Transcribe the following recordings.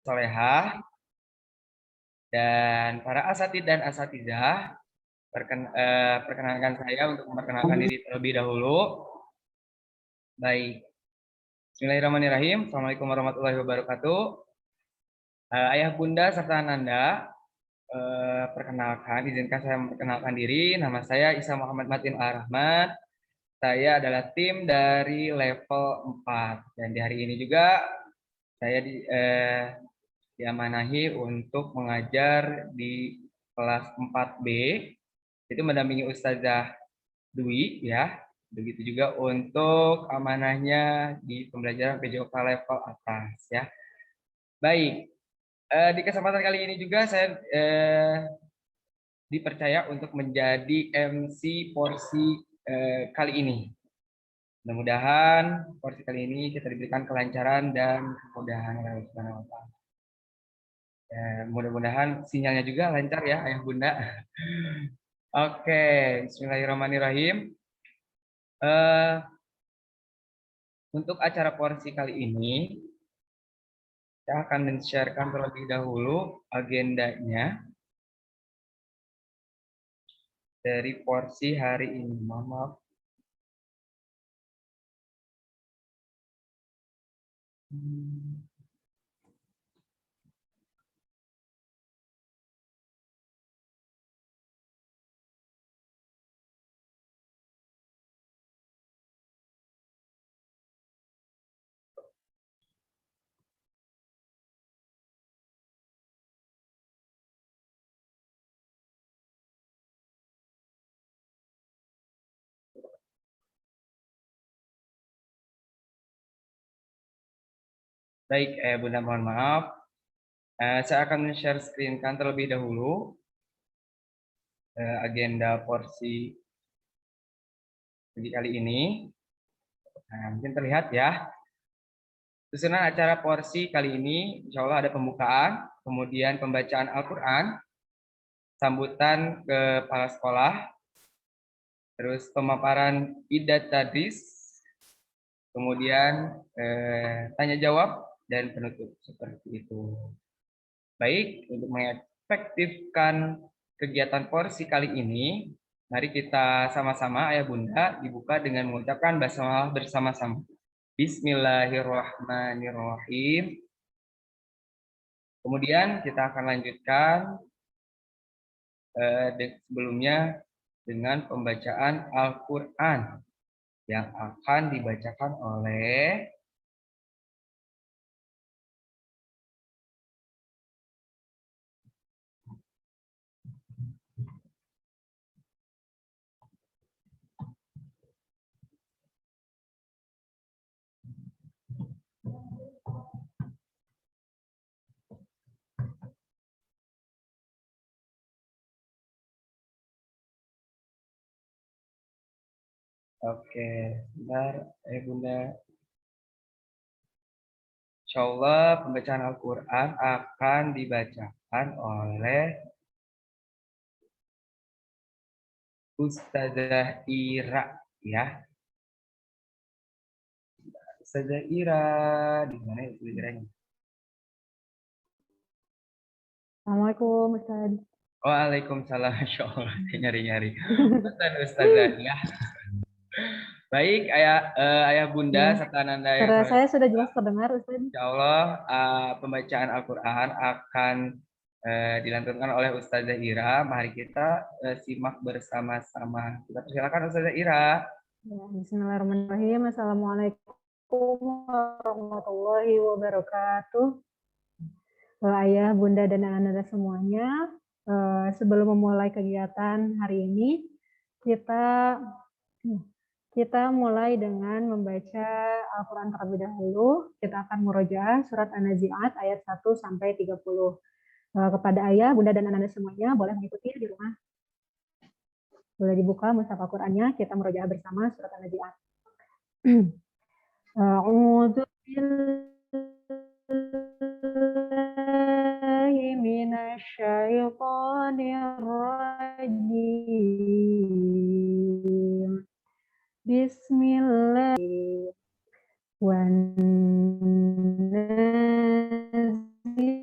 solehah, dan para asatid dan asatidzah, perkenalkan saya untuk memperkenalkan diri terlebih dahulu. Baik, Bismillahirrahmanirrahim. Assalamualaikum warahmatullahi wabarakatuh. Ayah bunda serta ananda, perkenalkan, izinkan saya memperkenalkan diri. Nama saya Isa Muhammad Matin Al-Rahmat. Saya adalah tim dari level 4. Dan di hari ini juga saya diamanahi untuk mengajar di kelas 4B. Itu mendampingi Ustazah Dwi ya. Begitu juga untuk amanahnya di pembelajaran PJOK level atas ya. Baik, di kesempatan kali ini juga saya dipercaya untuk menjadi MC porsi kali ini. Mudah-mudahan porsi kali ini kita diberikan kelancaran dan kemudahan oleh Allah Subhanahu wa Ta'ala. Mudah-mudahan sinyalnya juga lancar ya, Ayah Bunda. Oke, Bismillahirrahmanirrahim. Untuk acara porsi kali ini, saya akan men-sharekan terlebih dahulu agendanya dari porsi hari ini. Mohon maaf. Baik, Bunda mohon maaf. Saya akan share screen kan terlebih dahulu agenda porsi kali ini. Nah, mungkin terlihat ya. Susunan acara porsi kali ini, insya Allah ada pembukaan, kemudian pembacaan Al-Quran, sambutan kepala sekolah, terus pemaparan iddat tadris, kemudian tanya jawab dan penutup seperti itu. Baik, untuk mengefektifkan kegiatan porsi kali ini, mari kita sama-sama Ayah Bunda dibuka dengan mengucapkan basmalah bersama-sama. Bismillahirrahmanirrahim. Kemudian kita akan lanjutkan sebelumnya dengan pembacaan Al-Quran yang akan dibacakan oleh Oke, sebentar, Bunda. Insya Allah pembacaan Al-Quran akan dibacakan oleh Ustazah Ira ya. Ustazah Ira, di mana ya Ustazah Iranya? Assalamualaikum Ustaz. Waalaikumsalam, Masya Allah, nyari-nyari. Ustazah ya. Baik, ayah bunda serta nanda yang Suara saya sudah jelas terdengar Ustaz. Insya Allah pembacaan Al-Quran akan dilantunkan oleh Ustazah Ira. Mari kita simak bersama-sama. Kita persilakan Ustazah Ira. Ya, Bismillahirrahmanirrahim. Assalamualaikum warahmatullahi wabarakatuh. Ayah, bunda, dan anak-anak semuanya, sebelum memulai kegiatan hari ini, kita mulai dengan membaca Al-Quran terlebih dahulu. Kita akan murojaah surat An-Nazi'at ayat 1 sampai 30. Kepada ayah, bunda, dan anak-anak semuanya, boleh mengikuti di rumah. Boleh dibuka mushaf Al-Qur'annya, kita murojaah bersama surat An-Nazi'at. A'udzu billahi minasy syaithanir rajim. Bismillahirrahmanirrahim.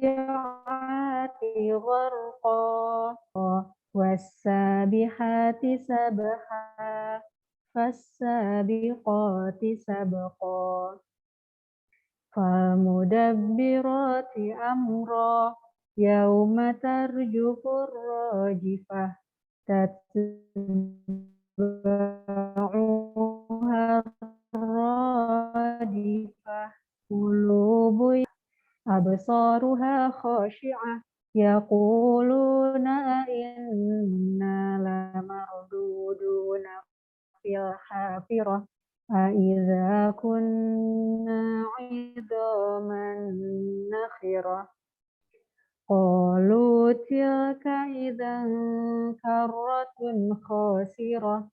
فالسابحات سبحا فالسابقات سبقا فالمدبرات أمرا يوم ترجف الراجفة تتبعها الرادفة قلوب أبصارها خاشعة يقولون أئنا لمردودون في الحافرة أإذا كنا عظاما نخرة قالوا تلك إذا كرة خاسرة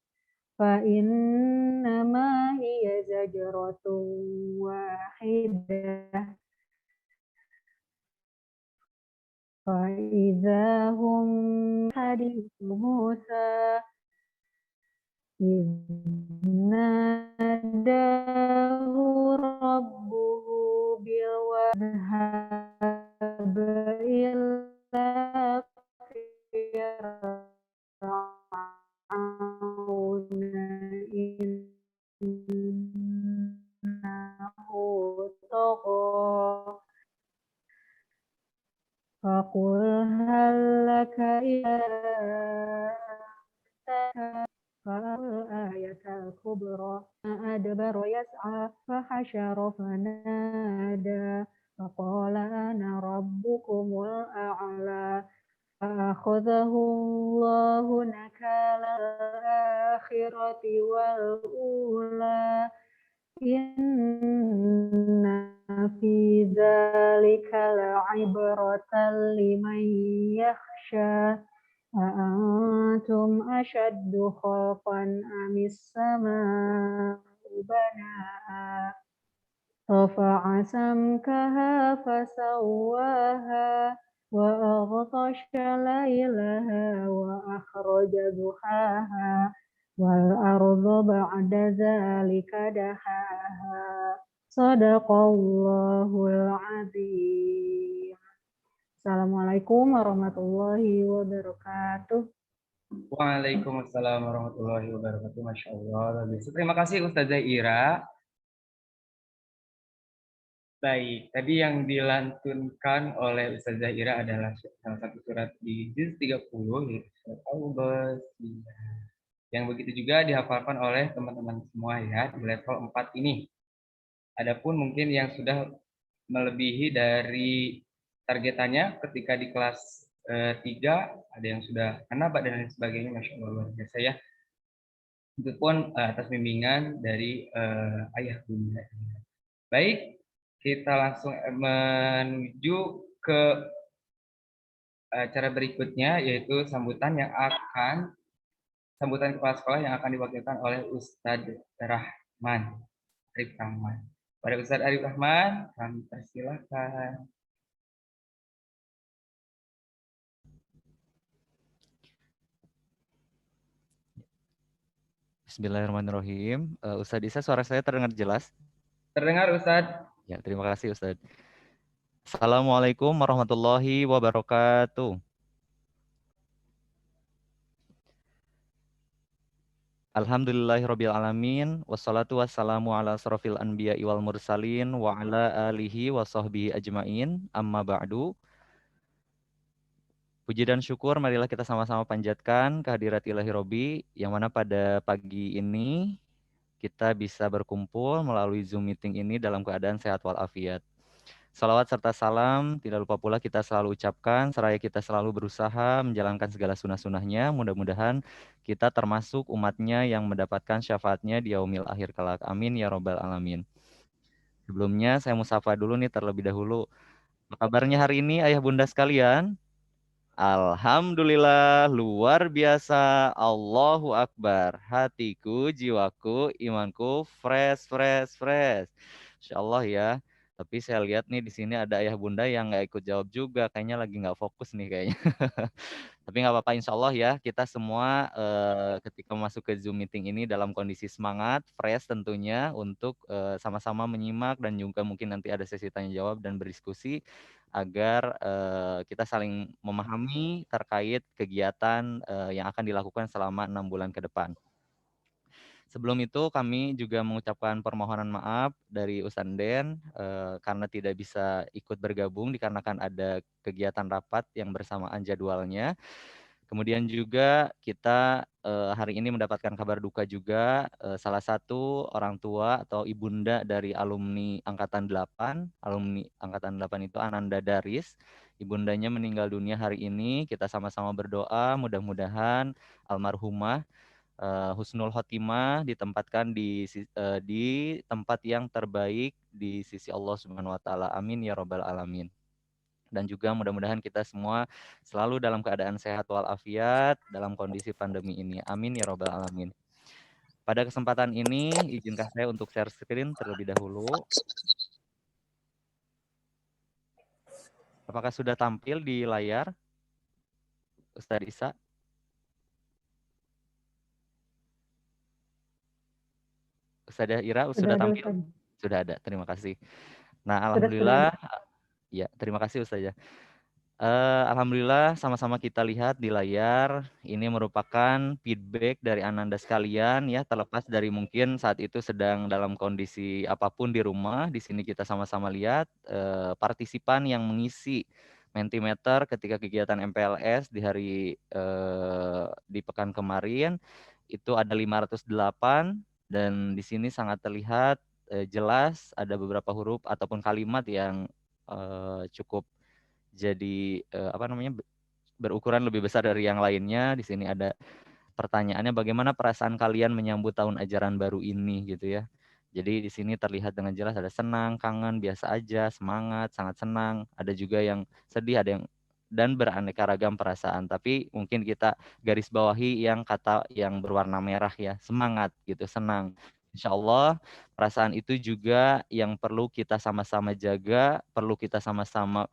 فإنما هي زجرة واحدة فإذا هم حديث موسى إذ ناداه ربه بالواد إلا فرعون إنه طغى فقل هل لك إلى فالآية الكبرى أدبر يسعى فحشر فنادى فقال أنا ربكم الأعلى فأخذه الله نكال الآخرة والأولى إن في ذلك لعبرة لمن يخشى أأنتم أشد خلقا أم السماء بناها رفع سمكها فسواها وأغطش ليلها وأخرج ضحاها والأرض بعد ذلك دحاها صدق الله العظيم. Assalamualaikum warahmatullahi wabarakatuh. Waalaikumsalam warahmatullahi wabarakatuh. Masya Allah. Luar biasa. Terima kasih Ustazah Ira. Baik, tadi yang dilantunkan oleh Ustazah Ira adalah salah satu surat di juz 30, yaitu surat Al-Baqarah. Yang begitu juga dihafalkan oleh teman-teman semua ya di level 4 ini. Adapun mungkin yang sudah melebihi dari targetannya ketika di kelas 3, ada yang sudah kenapa dan lain sebagainya, Masya Allah luar biasa ya. Itu pun atas bimbingan dari ayah bunda. Baik, kita langsung menuju ke cara berikutnya, yaitu sambutan kepala sekolah yang akan diwakilkan oleh Ustadz Rahman Arif Rahman. Pada Ustadz Arif Rahman, kami persilakan. Bismillahirrahmanirrahim. Ustadz Isa, suara saya terdengar jelas? Terdengar Ustadz? Ya, terima kasih Ustadz. Assalamualaikum warahmatullahi wabarakatuh. Alhamdulillahirrabbilalamin. Wassalatu wassalamu ala asrofil anbiya wal mursalin wa ala alihi wa sahbihi ajmain. Amma ba'du. Puji dan syukur marilah kita sama-sama panjatkan kehadirat ilahi Robi, yang mana pada pagi ini kita bisa berkumpul melalui Zoom meeting ini dalam keadaan sehat walafiat. Salawat serta salam tidak lupa pula kita selalu ucapkan seraya kita selalu berusaha menjalankan segala sunnah-sunnahnya. Mudah-mudahan kita termasuk umatnya yang mendapatkan syafaatnya di yaumil akhir kelak. Amin ya robbal alamin. Sebelumnya saya musafah dulu nih terlebih dahulu. Apa kabarnya hari ini ayah bunda sekalian? Alhamdulillah luar biasa. Allahu Akbar. Hatiku, jiwaku, imanku fresh. Insya Allah ya. Tapi saya lihat nih di sini ada ayah bunda yang nggak ikut jawab juga. Kayaknya lagi nggak fokus nih kayaknya. Tapi nggak apa-apa, insya Allah ya. Kita semua ketika masuk ke Zoom meeting ini dalam kondisi semangat, fresh tentunya untuk sama-sama menyimak dan juga mungkin nanti ada sesi tanya jawab dan berdiskusi agar kita saling memahami terkait kegiatan yang akan dilakukan selama 6 bulan ke depan. Sebelum itu kami juga mengucapkan permohonan maaf dari Ustadz Den karena tidak bisa ikut bergabung dikarenakan ada kegiatan rapat yang bersamaan jadwalnya. Kemudian juga kita hari ini mendapatkan kabar duka juga, salah satu orang tua atau ibunda dari alumni Angkatan 8, alumni Angkatan 8 itu Ananda Daris. Ibundanya meninggal dunia hari ini. Kita sama-sama berdoa mudah-mudahan almarhumah husnul khotimah ditempatkan di tempat yang terbaik di sisi Allah Subhanahu wa taala. Amin ya rabbal alamin. Dan juga mudah-mudahan kita semua selalu dalam keadaan sehat walafiat dalam kondisi pandemi ini. Amin ya robbal alamin. Pada kesempatan ini, izinkan saya untuk share screen terlebih dahulu. Apakah sudah tampil di layar, Ustadz Isa? Ustadzah Ira sudah ada, tampil? Ustaz. Sudah ada, terima kasih. Nah, Sudah alhamdulillah, ada. ya terima kasih Ustazah. Alhamdulillah sama-sama kita lihat di layar ini merupakan feedback dari Ananda sekalian ya, terlepas dari mungkin saat itu sedang dalam kondisi apapun di rumah. Di sini kita sama-sama lihat partisipan yang mengisi Mentimeter ketika kegiatan MPLS di hari di pekan kemarin itu ada 508 dan di sini sangat terlihat jelas ada beberapa huruf ataupun kalimat yang cukup jadi apa namanya berukuran lebih besar dari yang lainnya. Di sini ada pertanyaannya, bagaimana perasaan kalian menyambut tahun ajaran baru ini gitu ya. Jadi di sini terlihat dengan jelas ada senang, kangen, biasa aja, semangat, sangat senang. Ada juga yang sedih, ada yang dan beraneka ragam perasaan. Tapi mungkin kita garis bawahi yang kata yang berwarna merah ya, semangat gitu, senang. Insya Allah perasaan itu juga yang perlu kita sama-sama jaga, perlu kita sama-sama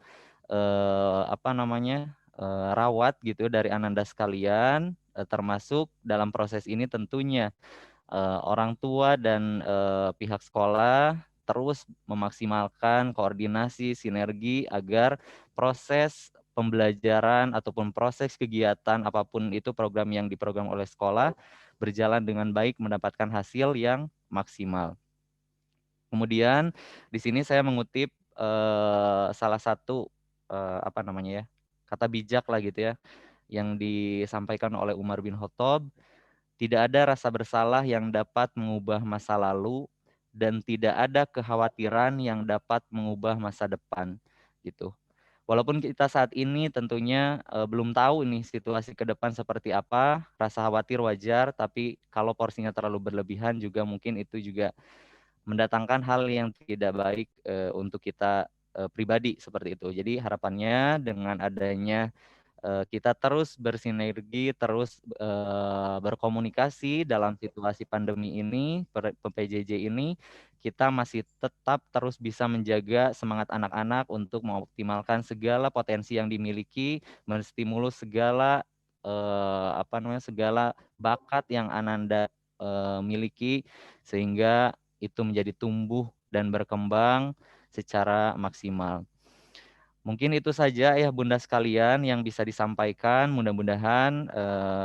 rawat gitu dari Ananda sekalian, termasuk dalam proses ini tentunya orang tua dan pihak sekolah terus memaksimalkan koordinasi sinergi agar proses pembelajaran ataupun proses kegiatan apapun itu program yang diprogram oleh sekolah berjalan dengan baik, mendapatkan hasil yang maksimal. Kemudian di sini saya mengutip salah satu kata bijak lah gitu ya yang disampaikan oleh Umar bin Khattab, tidak ada rasa bersalah yang dapat mengubah masa lalu dan tidak ada kekhawatiran yang dapat mengubah masa depan gitu. Walaupun kita saat ini tentunya belum tahu nih situasi ke depan seperti apa, rasa khawatir wajar, tapi kalau porsinya terlalu berlebihan juga mungkin itu juga mendatangkan hal yang tidak baik untuk kita pribadi seperti itu. Jadi harapannya dengan adanya kita terus bersinergi, terus berkomunikasi dalam situasi pandemi ini, PJJ ini, kita masih tetap terus bisa menjaga semangat anak-anak untuk mengoptimalkan segala potensi yang dimiliki, menstimulus segala segala bakat yang Ananda miliki sehingga itu menjadi tumbuh dan berkembang secara maksimal. Mungkin itu saja ya Bunda sekalian yang bisa disampaikan. Mudah-mudahan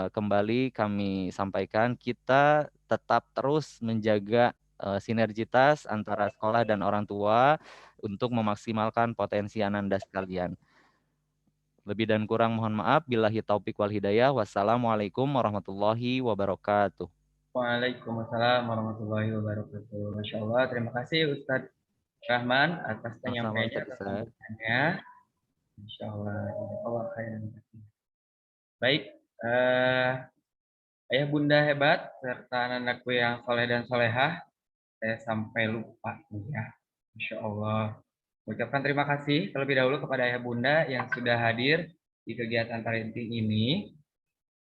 kembali kami sampaikan kita tetap terus menjaga sinergitas antara sekolah dan orang tua untuk memaksimalkan potensi Ananda sekalian. Lebih dan kurang mohon maaf. Billahi taufik wal hidayah. Wassalamualaikum warahmatullahi wabarakatuh. Waalaikumsalam warahmatullahi wabarakatuh. Masya Allah, terima kasih Ustadz Rahman atas Sama-sama penyampaiannya, Ustaz atas Isa. sambutannya. Insya Allah, Allah khairan. Baik, ayah bunda hebat serta anak-anakku yang soleh dan solehah, saya sampai lupa ya. Insya Allah. Ucapkan terima kasih terlebih dahulu kepada ayah bunda yang sudah hadir di kegiatan parenting ini.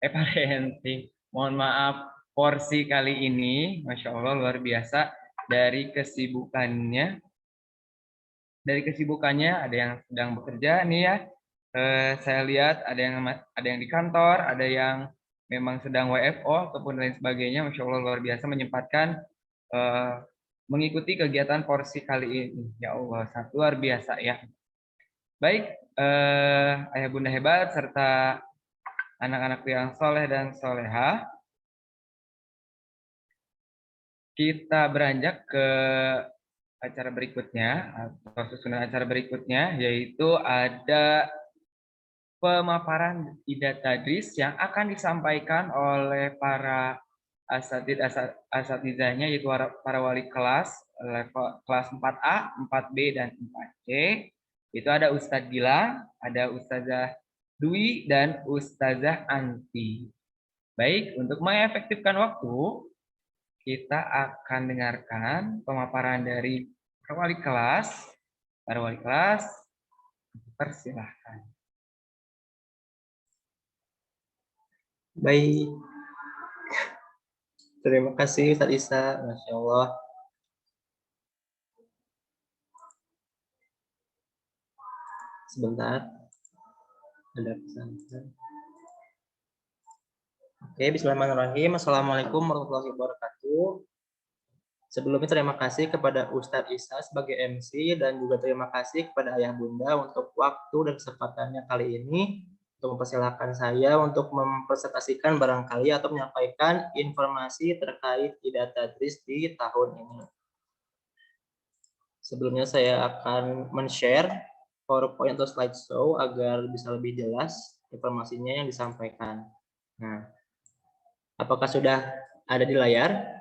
Parenting, mohon maaf, porsi kali ini, Masya Allah luar biasa dari kesibukannya. Dari kesibukannya ada yang sedang bekerja nih ya. Saya lihat ada yang di kantor, ada yang memang sedang WFO ataupun lain sebagainya. Masya Allah luar biasa menyempatkan mengikuti kegiatan porsi kali ini. Ya Allah, sangat luar biasa ya. Baik, ayah bunda hebat serta anak-anak yang soleh dan soleha, kita beranjak ke acara berikutnya atau susunan acara berikutnya, yaitu ada pemaparan ida tadris yang akan disampaikan oleh para asatidahnya, yaitu para wali kelas level kelas 4A, 4B, dan 4C. Itu ada Ustadz Gilang, ada Ustazah Dwi, dan Ustazah Anti. Baik, untuk mengefektifkan waktu, kita akan dengarkan pemaparan dari para wali kelas. Para wali kelas, persilahkan. Baik, terima kasih Ustadz Isa, Masya Allah. Sebentar, ada pesan. Oke, bismillahirrahmanirrahim. Assalamualaikum warahmatullahi wabarakatuh. Sebelumnya terima kasih kepada Ustadz Isa sebagai MC dan juga terima kasih kepada Ayah Bunda untuk waktu dan kesempatannya kali ini untuk mempersilahkan saya untuk mempresentasikan barangkali atau menyampaikan informasi terkait ida tadris di tahun ini. Sebelumnya saya akan men-share PowerPoint atau slideshow agar bisa lebih jelas informasinya yang disampaikan. Nah, apakah sudah ada di layar?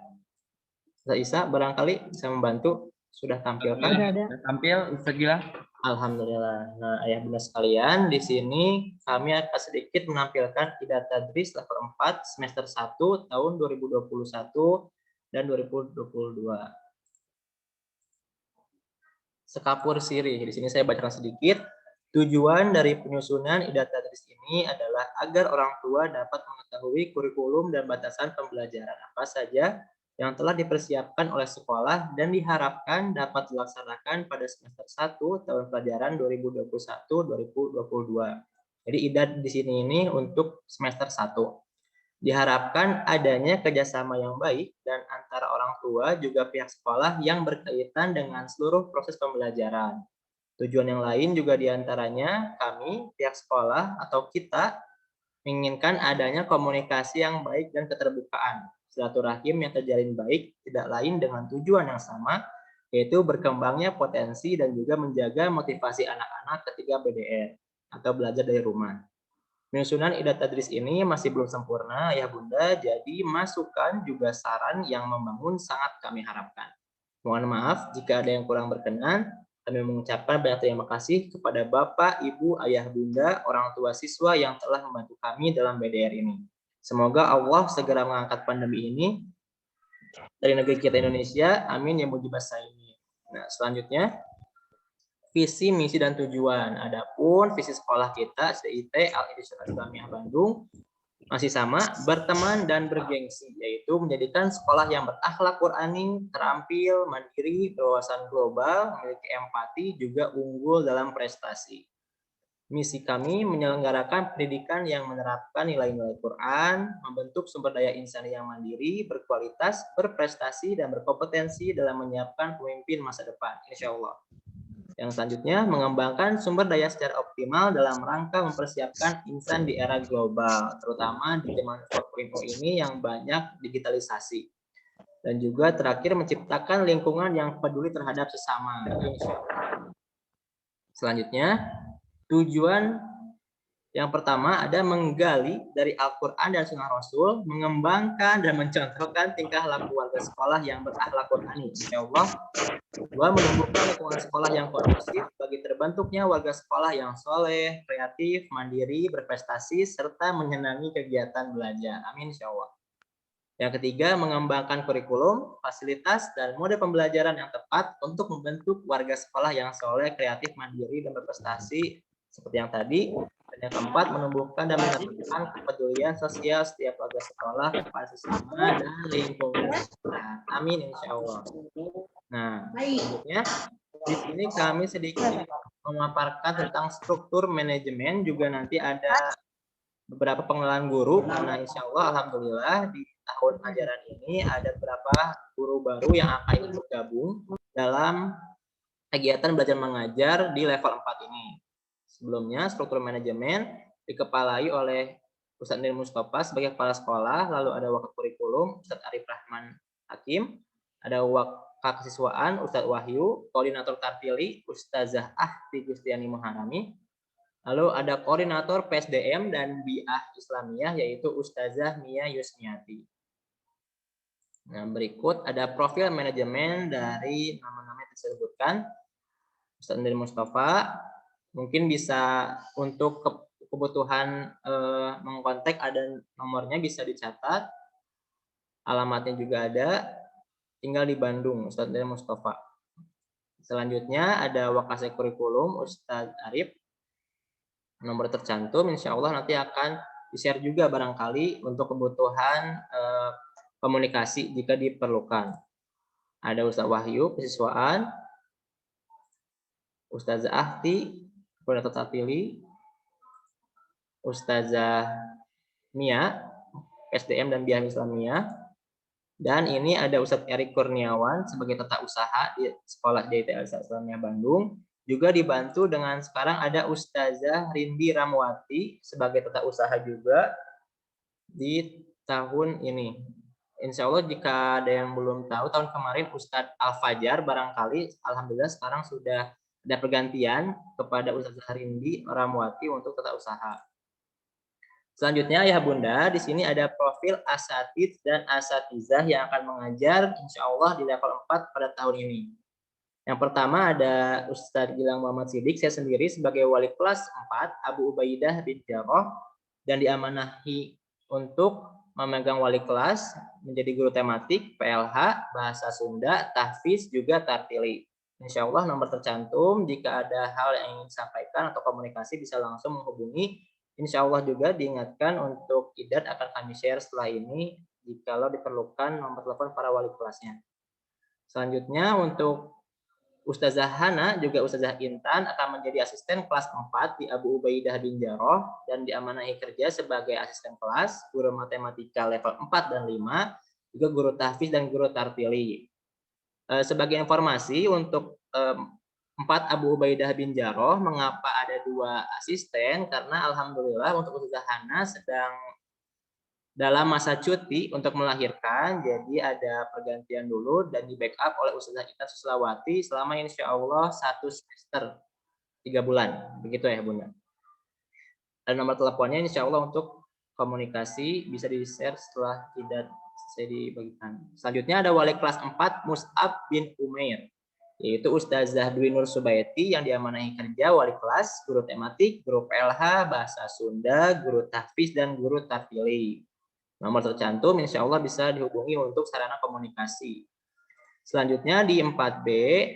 Isa barangkali bisa membantu. Sudah tampil kan? Sudah tampil, Ustadz Gilang. Alhamdulillah. Nah, ayah bunda sekalian, di sini kami akan sedikit menampilkan ida tadris level 4 semester 1 tahun 2021 dan 2022. Sekapur sirih. Di sini saya bacakan sedikit. Tujuan dari penyusunan ida tadris ini adalah agar orang tua dapat mengetahui kurikulum dan batasan pembelajaran apa saja yang telah dipersiapkan oleh sekolah dan diharapkan dapat dilaksanakan pada semester 1 tahun pelajaran 2021-2022. Jadi ida di sini ini untuk semester 1. Diharapkan adanya kerjasama yang baik dan antara orang tua juga pihak sekolah yang berkaitan dengan seluruh proses pembelajaran. Tujuan yang lain juga diantaranya kami, pihak sekolah atau kita menginginkan adanya komunikasi yang baik dan keterbukaan. Silaturahim yang terjalin baik tidak lain dengan tujuan yang sama, yaitu berkembangnya potensi dan juga menjaga motivasi anak-anak ketika BDR atau belajar dari rumah. Penyusunan ida tadris ini masih belum sempurna, ya Bunda, jadi masukan juga saran yang membangun sangat kami harapkan. Mohon maaf jika ada yang kurang berkenan. Kami mengucapkan banyak terima kasih kepada Bapak, Ibu, Ayah, Bunda, orang tua siswa yang telah membantu kami dalam BDR ini. Semoga Allah segera mengangkat pandemi ini dari negeri kita Indonesia. Amin ya mujibas sa'imin. Nah, selanjutnya visi, misi, dan tujuan. Adapun visi sekolah kita SDIT Al-Irsyad Islamiyah Bandung masih sama, berteman dan bergengsi, yaitu menjadikan sekolah yang berakhlak Qurani, terampil, mandiri, berwawasan global, memiliki empati, juga unggul dalam prestasi. Misi kami menyelenggarakan pendidikan yang menerapkan nilai-nilai Quran, membentuk sumber daya insan yang mandiri, berkualitas, berprestasi, dan berkompetensi dalam menyiapkan pemimpin masa depan, insya Allah. Yang selanjutnya, mengembangkan sumber daya secara optimal dalam rangka mempersiapkan insan di era global, terutama di zaman 4.0 ini yang banyak digitalisasi. Dan juga terakhir, menciptakan lingkungan yang peduli terhadap sesama. Selanjutnya, tujuan yang pertama ada menggali dari Al-Quran dan Sunnah Rasul, mengembangkan dan mencontohkan tingkah laku warga sekolah yang berakhlak Qurani. Insya Allah. Dua, menumbuhkan lingkungan sekolah yang kondusif bagi terbentuknya warga sekolah yang soleh, kreatif, mandiri, berprestasi, serta menyenangi kegiatan belajar. Amin, insya Allah. Yang ketiga, mengembangkan kurikulum, fasilitas, dan mode pembelajaran yang tepat untuk membentuk warga sekolah yang soleh, kreatif, mandiri, dan berprestasi seperti yang tadi. Dan yang keempat, menumbuhkan dan menetapkan kepedulian sosial setiap warga sekolah kepada sesama dan lingkungan. Amin, insya Allah. Nah, selanjutnya di sini kami sedikit memaparkan tentang struktur manajemen, juga nanti ada beberapa pengenalan guru, karena insya Allah alhamdulillah di tahun ajaran ini ada beberapa guru baru yang akan ikut gabung dalam kegiatan belajar mengajar di level 4 ini. Sebelumnya, struktur manajemen dikepalai oleh Ustadz Nir Mustafa sebagai kepala sekolah, lalu ada wakil kurikulum Ustadz Arif Rahman Hakim, ada wakil kesiswaan Ustadz Wahyu, koordinator terpilih Ustazah Ahti Gustiani Muharami, lalu ada koordinator PSDM dan Biah Islamiyah yaitu Ustazah Mia Yusniati. Nah, berikut ada profil manajemen dari nama-nama yang disebutkan. Ustadz Nir Mustafa mungkin bisa untuk kebutuhan mengkontak ada nomornya bisa dicatat, alamatnya juga ada, tinggal di Bandung, Ustadz Nir Mustafa. Selanjutnya ada wakasek kurikulum Ustadz Arif, nomor tercantum, insya Allah nanti akan di-share juga barangkali untuk kebutuhan komunikasi jika diperlukan. Ada Ustadz Wahyu, kesiswaan, Ustazah Ahti, koordinator terpilih, Ustazah Mia, SDM dan Biah Islamiyah, dan ini ada Ustadz Erik Kurniawan sebagai tata usaha di sekolah DIT Islamiyah Bandung. Juga dibantu dengan sekarang ada Ustazah Rindi Ramwati sebagai tata usaha juga di tahun ini. Insya Allah jika ada yang belum tahu, tahun kemarin Ustadz Al-Fajar barangkali, alhamdulillah sekarang sudah ada pergantian kepada Ustazah Rindi Ramwati untuk tata usaha. Selanjutnya ya Bunda, di sini ada profil asatidz dan asatizah yang akan mengajar insya Allah di level 4 pada tahun ini. Yang pertama ada Ustadz Gilang Muhammad Sidik, saya sendiri sebagai wali kelas 4, Abu Ubaidah bin Jarrah, dan diamanahi untuk memegang wali kelas, menjadi guru tematik, PLH, bahasa Sunda, tahfiz, juga tartili. Insya Allah nomor tercantum, jika ada hal yang ingin disampaikan atau komunikasi bisa langsung menghubungi. Insya Allah juga diingatkan untuk IDAT akan kami share setelah ini, jikalau diperlukan nomor telepon para wali kelasnya. Selanjutnya untuk Ustazah Hana juga Ustazah Intan akan menjadi asisten kelas 4 di Abu Ubaidah bin Jarrah dan diamanahi kerja sebagai asisten kelas, guru matematika level 4 dan 5, juga guru tahfiz dan guru tartili. Sebagai informasi untuk 4 Abu Ubaidah bin Jarrah, mengapa ada 2 asisten? Karena alhamdulillah untuk Ustazah Hana sedang dalam masa cuti untuk melahirkan, jadi ada pergantian dulu dan di backup oleh Ustazah Intan Suslawati selama insya Allah 1 semester 3 bulan, begitu ya Bunda. Dan nomor teleponnya insya Allah untuk komunikasi bisa di-share setelah tidak selesai dibagikan. Selanjutnya ada wali kelas 4 Mus'ab bin Umair, yaitu Ustazah Dwi Nur Subaiti yang diamanahi kerja wali kelas, guru tematik, guru PLH, bahasa Sunda, guru tahfiz dan guru tartili. Nomor tercantum insya Allah bisa dihubungi untuk sarana komunikasi. Selanjutnya di 4B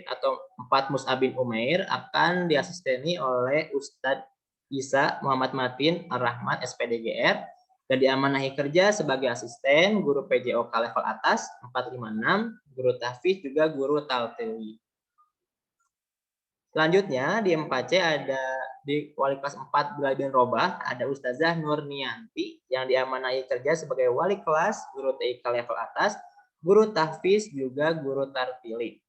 atau 4 Mus'ab bin Umair akan diasisteni oleh Ustadz Isa Muhammad Matin Ar-Rahmat SPDGR dan diamanahi kerja sebagai asisten guru PJOK level atas 456, guru tahfiz juga guru taltili. Selanjutnya di 4C ada di wali kelas 4 Bilal bin Robah ada Ustazah Nurnianti yang diamanahi kerja sebagai wali kelas, guru TIK level atas, guru tahfiz juga guru tartili.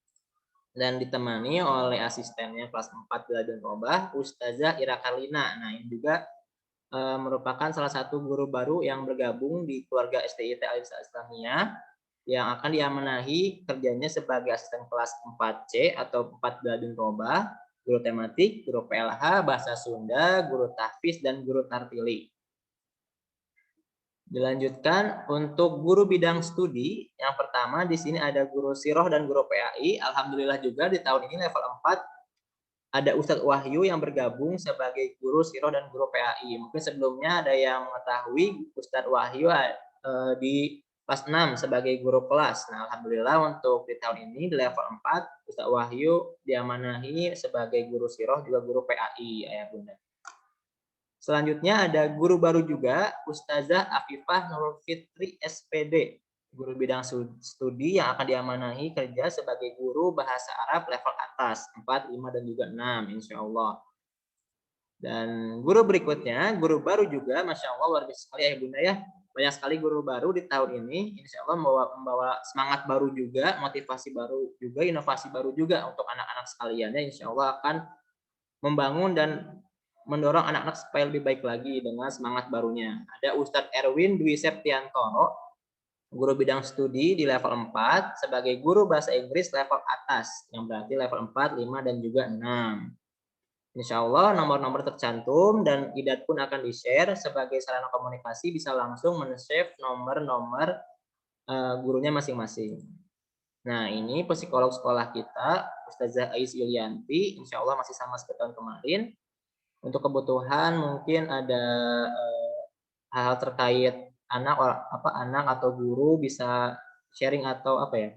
Dan ditemani oleh asistennya kelas 4 Bilal bin Robah, Ustazah Ira Karlina. Nah, ini juga merupakan salah satu guru baru yang bergabung di keluarga STIT Al-Irsyad Islamiyah yang akan diamanahi kerjanya sebagai asisten kelas 4C atau 4 Bilal bin Robah, guru tematik, guru PLH, bahasa Sunda, guru tahfiz, dan guru tartili. Dilanjutkan untuk guru bidang studi, yang pertama di sini ada guru siroh dan guru PAI. Alhamdulillah juga di tahun ini level 4 ada Ustadz Wahyu yang bergabung sebagai guru siroh dan guru PAI. Mungkin sebelumnya ada yang mengetahui Ustadz Wahyu di kelas 6 sebagai guru kelas. Nah, alhamdulillah untuk di tahun ini di level 4 Ustadz Wahyu diamanahi sebagai guru siroh juga guru PAI ya Bunda. Selanjutnya ada guru baru juga Ustazah Afifah Nurul Fitri SPD, guru bidang studi yang akan diamanahi kerja sebagai guru bahasa Arab level atas 4, 5 dan juga 6 insya Allah. Dan guru berikutnya guru baru juga Masya Allah luar biasa sekali ya Bunda ya. Banyak sekali guru baru di tahun ini, insya Allah membawa semangat baru juga, motivasi baru juga, inovasi baru juga untuk anak-anak sekalian ya, insya Allah akan membangun dan mendorong anak-anak supaya lebih baik lagi dengan semangat barunya. Ada Ustadz Erwin Dwi Septiantoro, guru bidang studi di level 4 sebagai guru bahasa Inggris level atas, yang berarti level 4, 5, dan juga 6. Insya Allah nomor-nomor tercantum dan IDAT pun akan di-share sebagai sarana komunikasi, bisa langsung men-save nomor-nomor gurunya masing-masing. Nah, ini psikolog sekolah kita, Ustazah Ais Yulianti, insya Allah masih sama seperti tahun kemarin. Untuk kebutuhan mungkin ada hal terkait anak atau guru bisa sharing atau apa ya,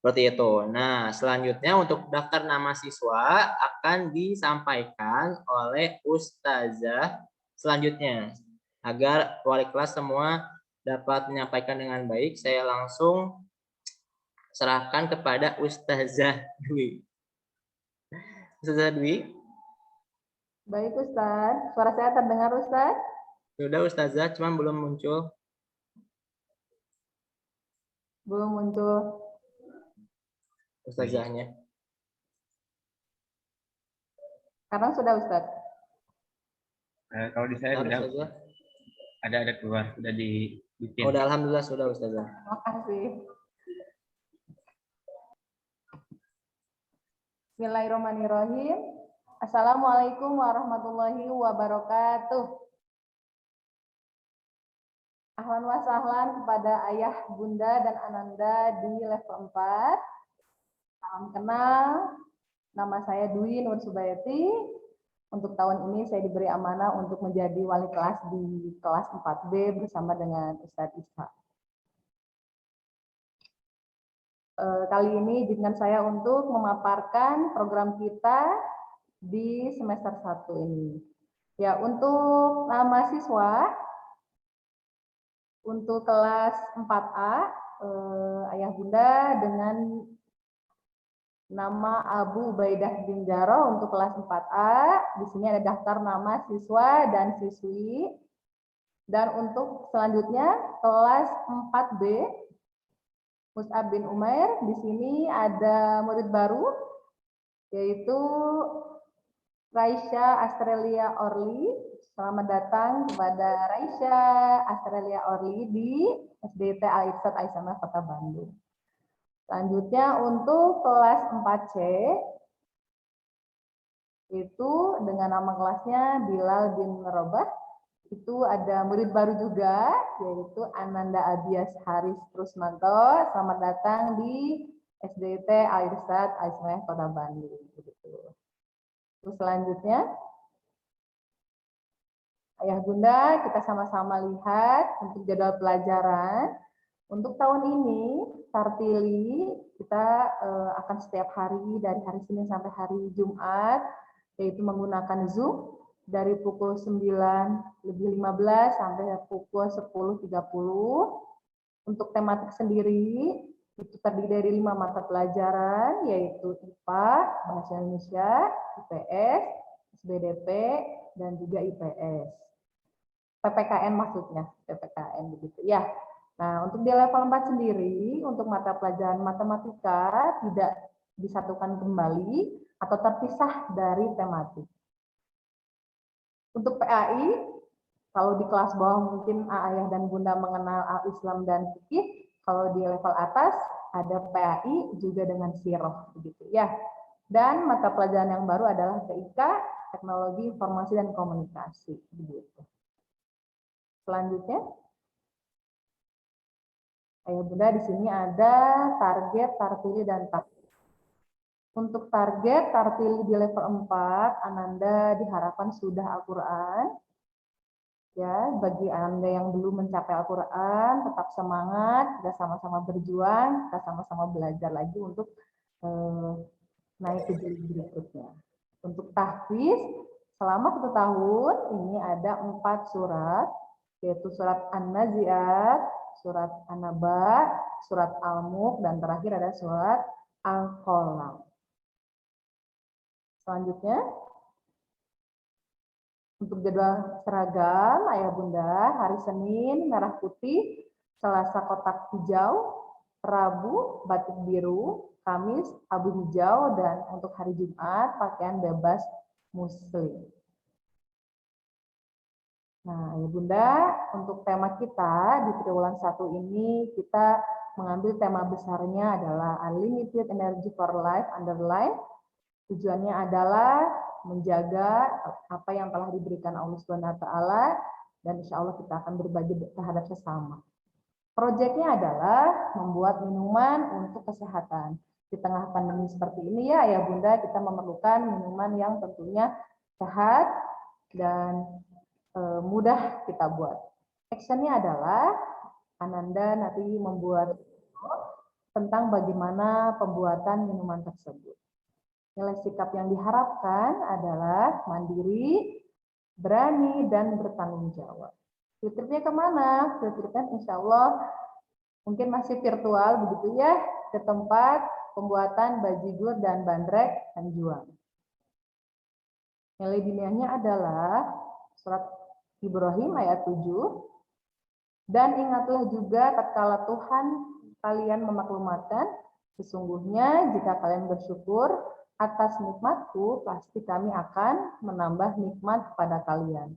seperti itu. Nah, selanjutnya untuk daftar nama siswa akan disampaikan oleh Ustazah selanjutnya. Agar wali kelas semua dapat menyampaikan dengan baik, saya langsung serahkan kepada Ustazah Dwi. Ustazah Dwi. Baik Ustaz, suara saya terdengar Ustaz? Sudah Ustazah, cuma belum muncul. Belum muncul. Ustazahnya. Sekarang sudah Ustaz? Kalau di saya sudah Ustazah. ada keluar, sudah dibikin. Udah, alhamdulillah sudah Ustazah. Terima kasih. Bismillahirrahmanirrahim. Assalamualaikum warahmatullahi wabarakatuh. Ahlan wa sahlan kepada ayah, bunda, dan ananda di level 4. Salam kenal, nama saya Dwi Nur Subayati. Untuk tahun ini saya diberi amanah untuk menjadi wali kelas di kelas 4B bersama dengan Ustadz Isa. Kali ini izinkan saya untuk memaparkan program kita di semester 1 ini. Ya, untuk mahasiswa, untuk kelas 4A, ayah bunda dengan nama Abu Ubaidah bin Jarrah untuk kelas 4A. Di sini ada daftar nama siswa dan siswi. Dan untuk selanjutnya kelas 4B, Mus'ab bin Umair. Di sini ada murid baru, yaitu Raisya Australia Orly. Selamat datang kepada Raisya Australia Orly di SDT Al-Irsyad Aisyah Kota Bandung. Selanjutnya untuk kelas 4C, itu dengan nama kelasnya Bilal bin Robah. Itu ada murid baru juga, yaitu Ananda Abias Haris Trusmanto. Selamat datang di SDT Al-Irsyad Aisyah Kota Bandung. Terus selanjutnya, ayah bunda, kita sama-sama lihat untuk jadwal pelajaran. Untuk tahun ini, Tartili kita akan setiap hari dari hari Senin sampai hari Jumat, yaitu menggunakan Zoom dari pukul 9:15 sampai pukul 10:30. Untuk tematik sendiri, itu terdiri dari 5 mata pelajaran, yaitu IPA, Bahasa Indonesia, IPS, SBDP, dan juga IPS. PPKN maksudnya, PPKN begitu ya. Nah, untuk di level 4 sendiri, untuk mata pelajaran matematika tidak disatukan kembali atau terpisah dari tematik. Untuk PAI, kalau di kelas bawah mungkin ayah dan bunda mengenal Al-Islam dan fikih, kalau di level atas ada PAI juga dengan sirah begitu ya. Dan mata pelajaran yang baru adalah TIK, Teknologi Informasi dan Komunikasi begitu. Selanjutnya, ayah bunda di sini ada target, tartili, dan taktik. Untuk target tartili di level 4, Ananda diharapkan sudah Al-Quran. Ya, bagi Anda yang belum mencapai Al-Quran, tetap semangat, kita sama-sama berjuang, kita sama-sama belajar lagi untuk naik ke jilid berikutnya. Untuk tahfiz, selama 1 tahun ini ada 4 surat, yaitu surat An-Nazi'at, surat An-Naba, surat Al-Mulk, dan terakhir ada surat Al-Qalam. Selanjutnya, untuk jadwal seragam, ayah bunda, hari Senin merah putih, Selasa kotak hijau, Rabu batik biru, Kamis abu hijau, dan untuk hari Jumat pakaian bebas Muslim. Nah, ya Bunda, untuk tema kita di triwulan 1 ini kita mengambil tema besarnya adalah Unlimited Energy for Life Underline. Tujuannya adalah menjaga apa yang telah diberikan Allah Subhanahu wa taala dan insya Allah kita akan berbagi terhadap sesama. Proyeknya adalah membuat minuman untuk kesehatan. Di tengah pandemi seperti ini ya Bunda, kita memerlukan minuman yang tentunya sehat dan mudah kita buat. Actionnya adalah Ananda nanti membuat tentang bagaimana pembuatan minuman tersebut. Nilai sikap yang diharapkan adalah mandiri, berani, dan bertanggung jawab. Field tripnya kemana? Field tripnya insya Allah mungkin masih virtual begitu ya, ke tempat pembuatan bajigur dan bandrek Hanjuang. Nilai diniahnya adalah surat Ibrahim ayat 7. Dan ingatlah juga tatkala Tuhan kalian memaklumatkan, sesungguhnya jika kalian bersyukur atas nikmatku, pasti kami akan menambah nikmat kepada kalian.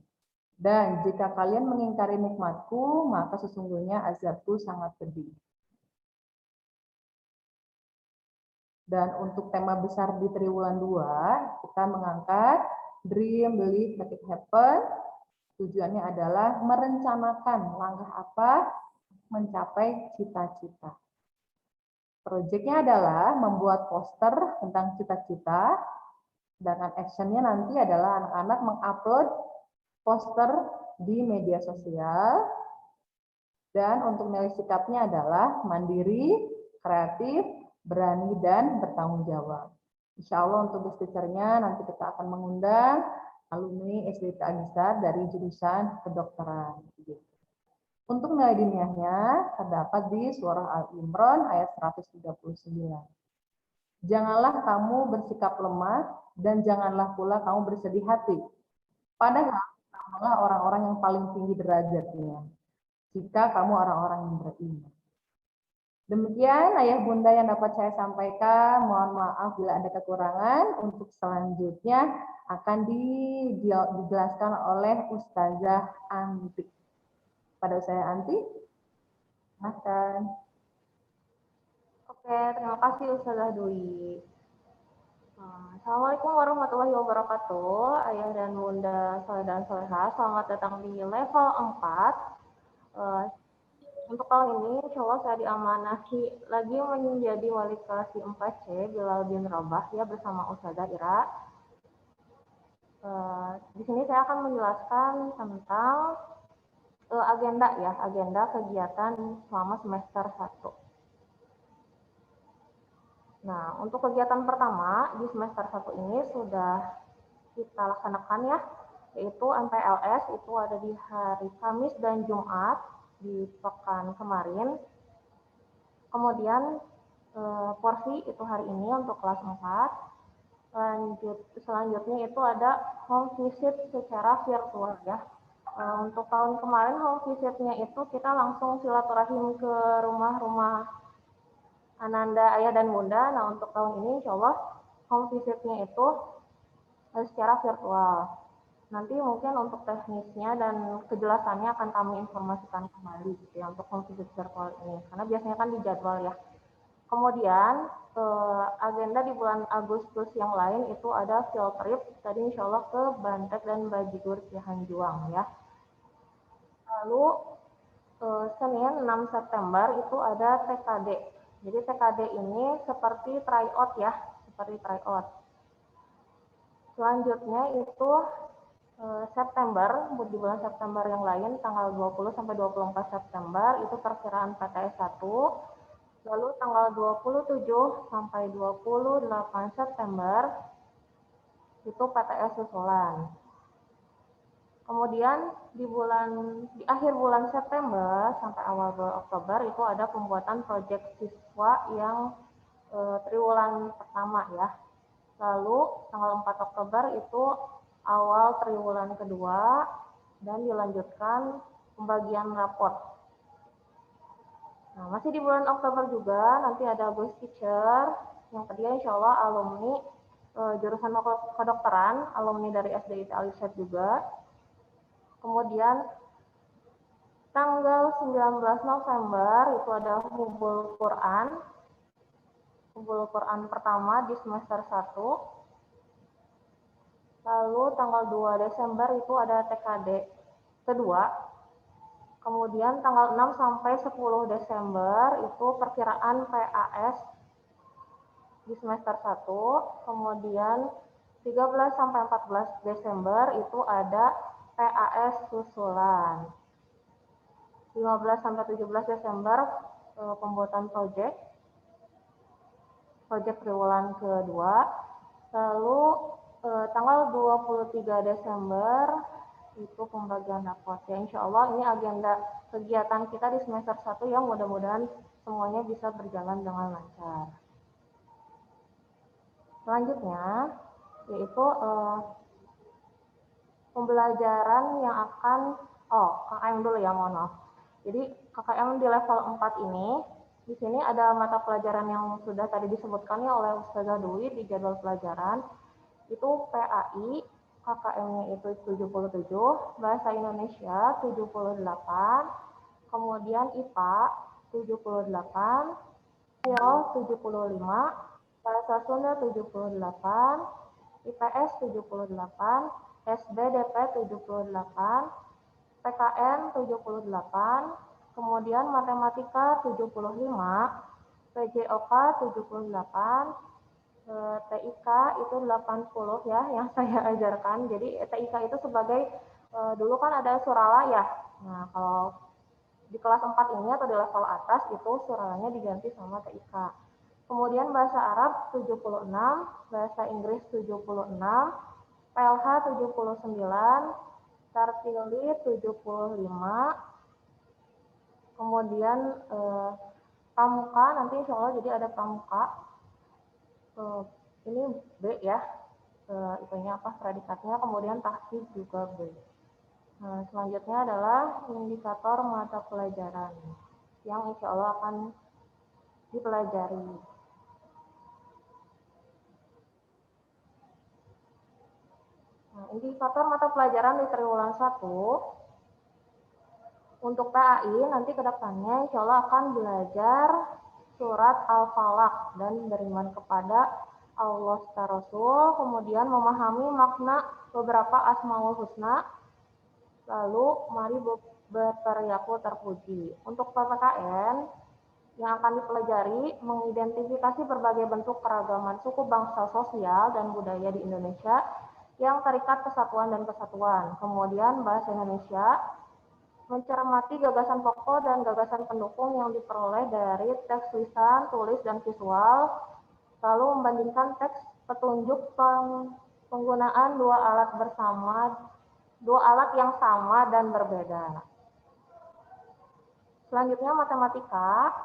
Dan jika kalian mengingkari nikmatku, maka sesungguhnya azabku sangat pedih. Dan untuk tema besar di triwulan 2, kita mengangkat Dream, Believe, Make It Happen. Tujuannya adalah merencanakan langkah apa mencapai cita-cita. Proyeknya adalah membuat poster tentang cita-cita, sedangkan actionnya nanti adalah anak-anak mengupload poster di media sosial, dan untuk nilai sikapnya adalah mandiri, kreatif, berani, dan bertanggung jawab. Insya Allah untuk speakernya nanti kita akan mengundang alumni SDT Agisa dari jurusan kedokteran. Untuk nilai diniahnya terdapat di surah Al-Imran ayat 139. Janganlah kamu bersikap lemah dan janganlah pula kamu bersedih hati. Padahal kamulah orang-orang yang paling tinggi derajatnya jika kamu orang-orang yang beriman. Demikian ayah bunda yang dapat saya sampaikan. Mohon maaf bila ada kekurangan. Untuk selanjutnya akan dijelaskan oleh Ustazah Anti. Pada saya Anti, silakan. Oke, terima kasih Ustazah Dwi. Assalamualaikum warahmatullahi wabarakatuh. Ayah dan bunda soleh dan soleha, selamat datang di level 4. Untuk tahun ini, insya Allah saya diamanahi lagi menjadi wali kelas di 4C, Bilal bin Rabah, ya bersama Ustazah Ira. Di sini saya akan menjelaskan tentang agenda kegiatan selama semester 1. Nah, untuk kegiatan pertama di semester 1 ini sudah kita laksanakan ya, yaitu MPLS itu ada di hari Kamis dan Jumat di pekan kemarin. Kemudian porsi itu hari ini untuk kelas 4. Selanjutnya itu ada home visit secara virtual ya. Untuk tahun kemarin home visitnya itu kita langsung silaturahim ke rumah-rumah Ananda, ayah dan bunda. Nah untuk tahun ini insya Allah home visitnya itu secara virtual. Nanti mungkin untuk teknisnya dan kejelasannya akan kami informasikan kembali gitu ya untuk home visit virtual ini. Karena biasanya kan dijadwal ya. Kemudian agenda di bulan Agustus yang lain itu ada field trip tadi insya Allah ke Bantek dan Bajigur Cihanjuang ya. Lalu Senin 6 September itu ada TKD. Jadi TKD ini seperti tryout ya, seperti tryout. Selanjutnya itu September, di bulan September yang lain tanggal 20 sampai 24 September itu perkiraan PTS 1. Lalu tanggal 27 sampai 28 September itu PTS susulan. Kemudian di akhir bulan September sampai awal bulan Oktober itu ada pembuatan proyek siswa yang triwulan pertama ya. Lalu tanggal 4 Oktober itu awal triwulan kedua dan dilanjutkan pembagian raport. Nah, masih di bulan Oktober juga nanti ada Ghost Teacher yang kedua insya Allah alumni jurusan kedokteran, alumni dari SDIT Alisat juga. Kemudian tanggal 19 November itu ada Hubul Quran pertama di semester 1. Lalu tanggal 2 Desember itu ada TKD kedua. Kemudian tanggal 6 sampai 10 Desember itu perkiraan PAS di semester 1. Kemudian 13 sampai 14 Desember itu ada PAS susulan. 15 sampai 17 Desember pembuatan proyek triwulan kedua. Lalu tanggal 23 Desember itu pembagian raport. Ya, insya Allah ini agenda kegiatan kita di semester 1 yang mudah-mudahan semuanya bisa berjalan dengan lancar. Selanjutnya yaitu pembelajaran yang akan KKM dulu ya, mohon maaf. Jadi KKM di level 4 ini di sini ada mata pelajaran yang sudah tadi disebutkan ya oleh Ustazah Dwi di jadwal pelajaran. Itu PAI, KKM-nya itu 77, Bahasa Indonesia 78, kemudian IPA 78, Siro 75, Bahasa Sunda 78, IPS 78, SBDP 78, PKN 78, kemudian Matematika 75, PJOK 78, TIK itu 80 ya yang saya ajarkan. Jadi TIK itu sebagai dulu kan ada suralaya. Nah, kalau di kelas 4 ini atau di level atas itu suralanya diganti sama TIK. Kemudian bahasa Arab 76, bahasa Inggris 76, PLH 79, Tartili 75. Kemudian pramuka nanti insya Allah jadi ada pramuka. Ini B ya, itunya apa predikatnya, kemudian tahqiq juga B. Nah, selanjutnya adalah indikator mata pelajaran yang insya Allah akan dipelajari. Nah, indikator mata pelajaran di triwulan 1 untuk PAI nanti kedepannya insya Allah akan belajar surat Al-Falaq dan beriman kepada Allah serta Rasul, kemudian memahami makna beberapa Asmaul Husna, lalu mari berteriaku terpuji. Untuk PPKN yang akan dipelajari mengidentifikasi berbagai bentuk keragaman suku, bangsa, sosial, dan budaya di Indonesia yang terikat kesatuan dan kesatuan. Kemudian bahasa Indonesia mencermati gagasan pokok dan gagasan pendukung yang diperoleh dari teks lisan, tulis, dan visual, lalu membandingkan teks petunjuk penggunaan dua alat yang sama dan berbeda. Selanjutnya matematika.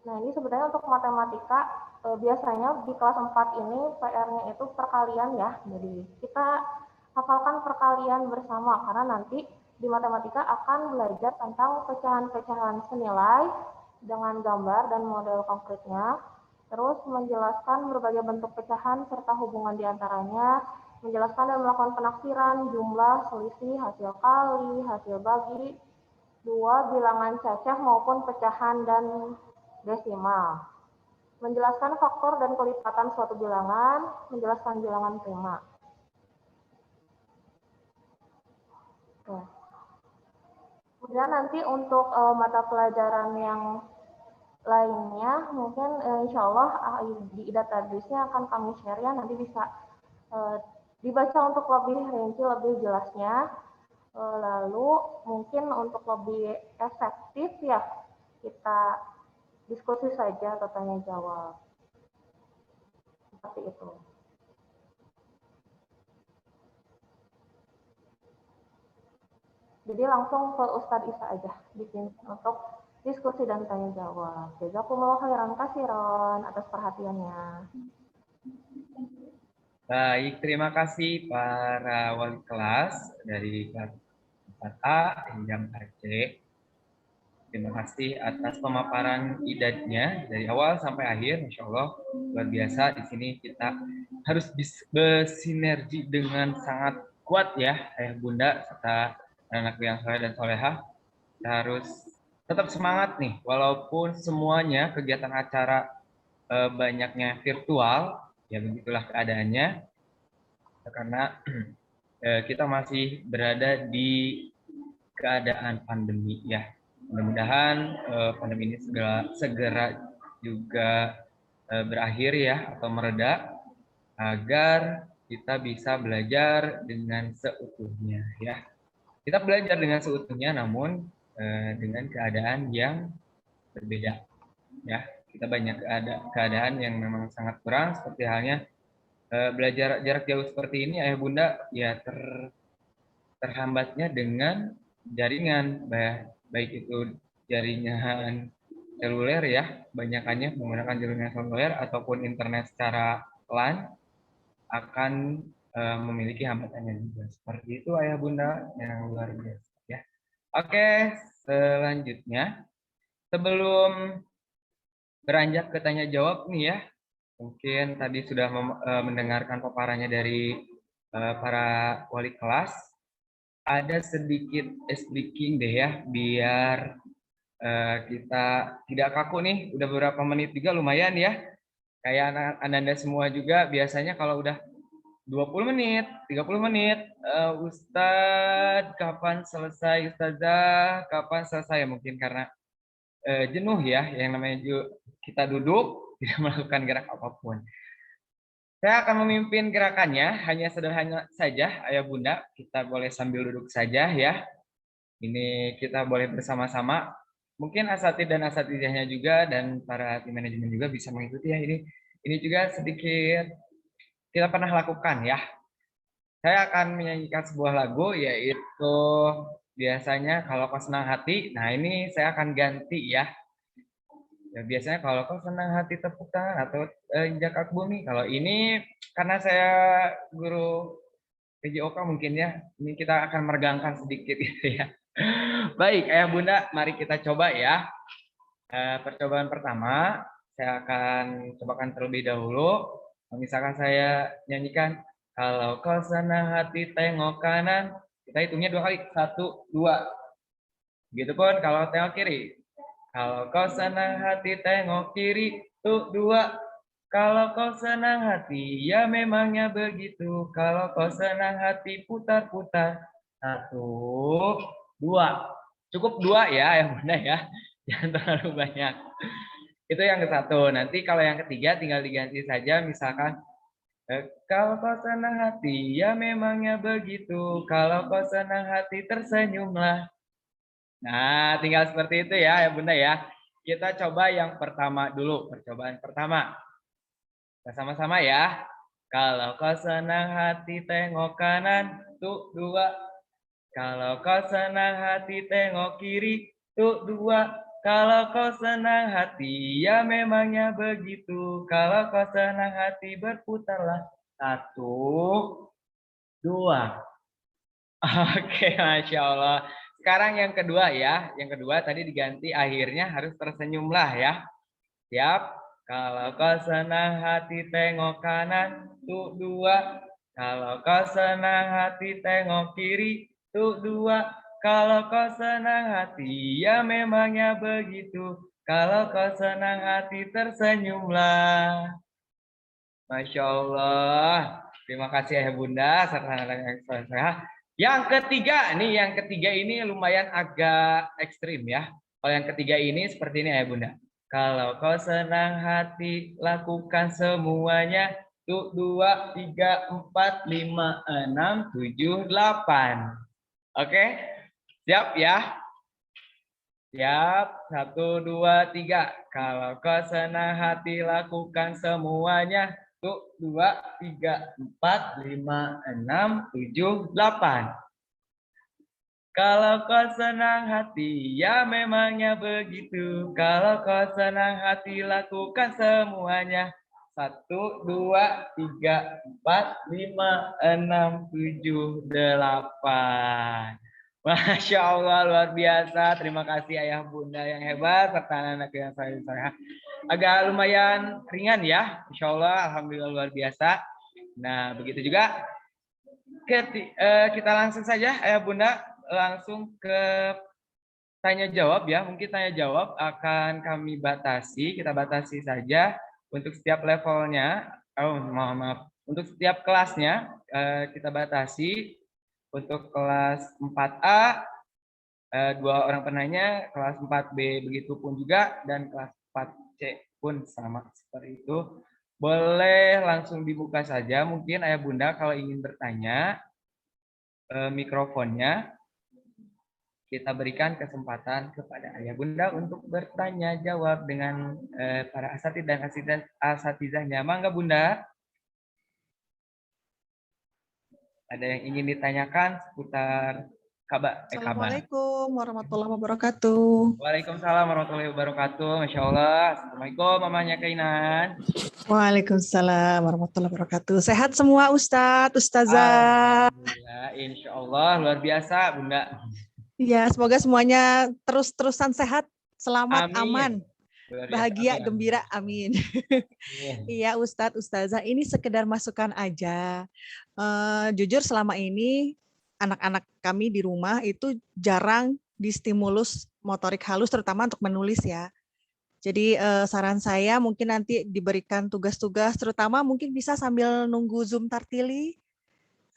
Nah, ini sebenarnya untuk matematika biasanya di kelas 4 ini PR-nya itu perkalian ya. Jadi kita hafalkan perkalian bersama karena nanti di matematika akan belajar tentang pecahan-pecahan senilai dengan gambar dan model konkretnya, terus menjelaskan berbagai bentuk pecahan serta hubungan diantaranya, menjelaskan dan melakukan penaksiran jumlah, selisih, hasil kali, hasil bagi, dua bilangan cacah maupun pecahan dan desimal, menjelaskan faktor dan kelipatan suatu bilangan, menjelaskan bilangan prima. Oke. Kemudian nanti untuk mata pelajaran yang lainnya mungkin insya Allah di database-nya akan kami share ya, nanti bisa dibaca untuk lebih rinci, lebih jelasnya. Lalu mungkin untuk lebih efektif ya kita diskusi saja atau tanya jawab. Seperti itu. Jadi langsung ke Ustadz Isa aja bikin untuk diskusi dan tanya jawab. Jazakumullah khairan katsiran atas perhatiannya. Baik, terima kasih para wali kelas dari kelas 4A hingga 4C. Terima kasih atas pemaparan idenya dari awal sampai akhir. Masya Allah, luar biasa. Di sini kita harus bersinergi dengan sangat kuat ya, ayah bunda serta anak yang soleh dan solehah. Kita harus tetap semangat nih, walaupun semuanya kegiatan acara banyaknya virtual, ya begitulah keadaannya. Karena kita masih berada di keadaan pandemi ya. Mudah-mudahan pandemi ini segera juga berakhir ya atau mereda agar kita bisa belajar dengan seutuhnya ya. Kita belajar dengan seutuhnya namun dengan keadaan yang berbeda ya. Kita banyak keadaan yang memang sangat kurang seperti halnya belajar jarak jauh seperti ini ayah bunda ya terhambatnya dengan jaringan baik itu jaringan seluler ya, banyakannya menggunakan jaringan seluler ataupun internet secara LAN akan memiliki hambatannya juga. Seperti itu ayah bunda yang luar biasa ya. Oke, selanjutnya sebelum beranjak ke tanya jawab nih ya, mungkin tadi sudah mendengarkan paparannya dari para wali kelas. Ada sedikit speaking deh ya, biar kita tidak kaku nih. Udah beberapa menit juga lumayan ya. Kayak Anda semua juga biasanya kalau udah 20 menit, 30 menit, Ustadz kapan selesai, Ustazah kapan selesai, mungkin karena jenuh ya, yang namanya kita duduk, tidak melakukan gerak apapun. Saya akan memimpin gerakannya, hanya sederhana saja, ayah bunda, kita boleh sambil duduk saja ya. Ini kita boleh bersama-sama. Mungkin asatid dan asatidahnya juga dan para tim manajemen juga bisa mengikuti ya. Ini juga sedikit kita pernah lakukan ya. Saya akan menyanyikan sebuah lagu yaitu biasanya kalau kau senang hati. Nah ini saya akan ganti ya. Ya, biasanya kalau kau senang hati tepuk tangan atau injak kaki bumi. Kalau ini karena saya guru PJOK mungkin ya, ini kita akan meregangkan sedikit gitu ya. Baik, ayah bunda, mari kita coba ya. Percobaan pertama, saya akan cobakan terlebih dahulu. Misalkan saya nyanyikan, kalau kau senang hati tengok kanan, kita hitungnya 2 kali, 1, 2. Begitupun kalau tengok kiri. Kalau kau senang hati tengok kiri, tuh 2. Kalau kau senang hati, ya memangnya begitu. Kalau kau senang hati, putar-putar. 1, 2. Cukup 2 ya, yang bunda ya. Jangan terlalu banyak. Itu yang ke-1. Nanti kalau yang ketiga tinggal diganti saja. Misalkan, kalau kau senang hati, ya memangnya begitu. Kalau kau senang hati, tersenyumlah. Nah, tinggal seperti itu ya bunda ya. Kita coba yang pertama dulu, percobaan pertama. Kita sama-sama ya. Kalau kau senang hati tengok kanan, tuh 2. Kalau kau senang hati tengok kiri, tuh 2. Kalau kau senang hati, ya memangnya begitu. Kalau kau senang hati, berputarlah. 1, 2. Oke, Masya Allah. Sekarang yang kedua ya. Yang kedua tadi diganti akhirnya harus tersenyumlah ya. Siap? Kalau kau senang hati tengok kanan, tuh 2. Kalau kau senang hati tengok kiri, tuh 2. Kalau kau senang hati, ya memangnya begitu. Kalau kau senang hati, tersenyumlah. Masya Allah. Terima kasih ya bunda, serta anak saya. Yang ketiga, yang ketiga ini lumayan agak ekstrim ya. Kalau yang ketiga ini seperti ini ya bunda. Kalau kau senang hati, lakukan semuanya. Tuh 2, 3, 4, 5, 6, 7, 8. Oke, siap ya? Siap, 1, 2, 3. Kalau kau senang hati, lakukan semuanya. Tuh 2, 3, 4, 5, 6, 7, 8. Kalau kau senang hati, ya memangnya begitu. Kalau kau senang hati, lakukan semuanya. 1, 2, 3, 4, 5, 6, 7, 8. Masya Allah, luar biasa. Terima kasih ayah bunda yang hebat serta anak-anak yang saya. Agak lumayan ringan ya, Insya Allah, alhamdulillah luar biasa. Nah, begitu juga kita langsung saja ayah bunda langsung ke tanya jawab ya. Mungkin tanya jawab akan kami batasi, kita batasi saja untuk setiap levelnya. Oh, maaf. Untuk setiap kelasnya kita batasi. Untuk kelas 4A 2 orang penanya, kelas 4B begitu pun juga, dan kelas 4C pun sama seperti itu. Boleh langsung dibuka saja mungkin ayah bunda kalau ingin bertanya, mikrofonnya kita berikan kesempatan kepada ayah bunda untuk bertanya jawab dengan para asatidz dan asatizahnya. Mangga bunda, ada yang ingin ditanyakan seputar kabar? Assalamualaikum warahmatullahi wabarakatuh. Waalaikumsalam warahmatullahi wabarakatuh. Masya Allah. Assalamualaikum mamanya Kainan. Waalaikumsalam warahmatullahi wabarakatuh. Sehat semua Ustadz, Ustazah. Alhamdulillah, insya Allah luar biasa Bunda. Ya, semoga semuanya terus-terusan sehat, selamat, Amin. aman, Luar biasa. bahagia, Amin. gembira, amin. Iya Ustadz, Ustazah, ini sekedar masukan aja. Jujur selama ini anak-anak kami di rumah itu jarang distimulus motorik halus, terutama untuk menulis ya. Jadi saran saya mungkin nanti diberikan tugas-tugas, terutama mungkin bisa sambil nunggu Zoom Tartili,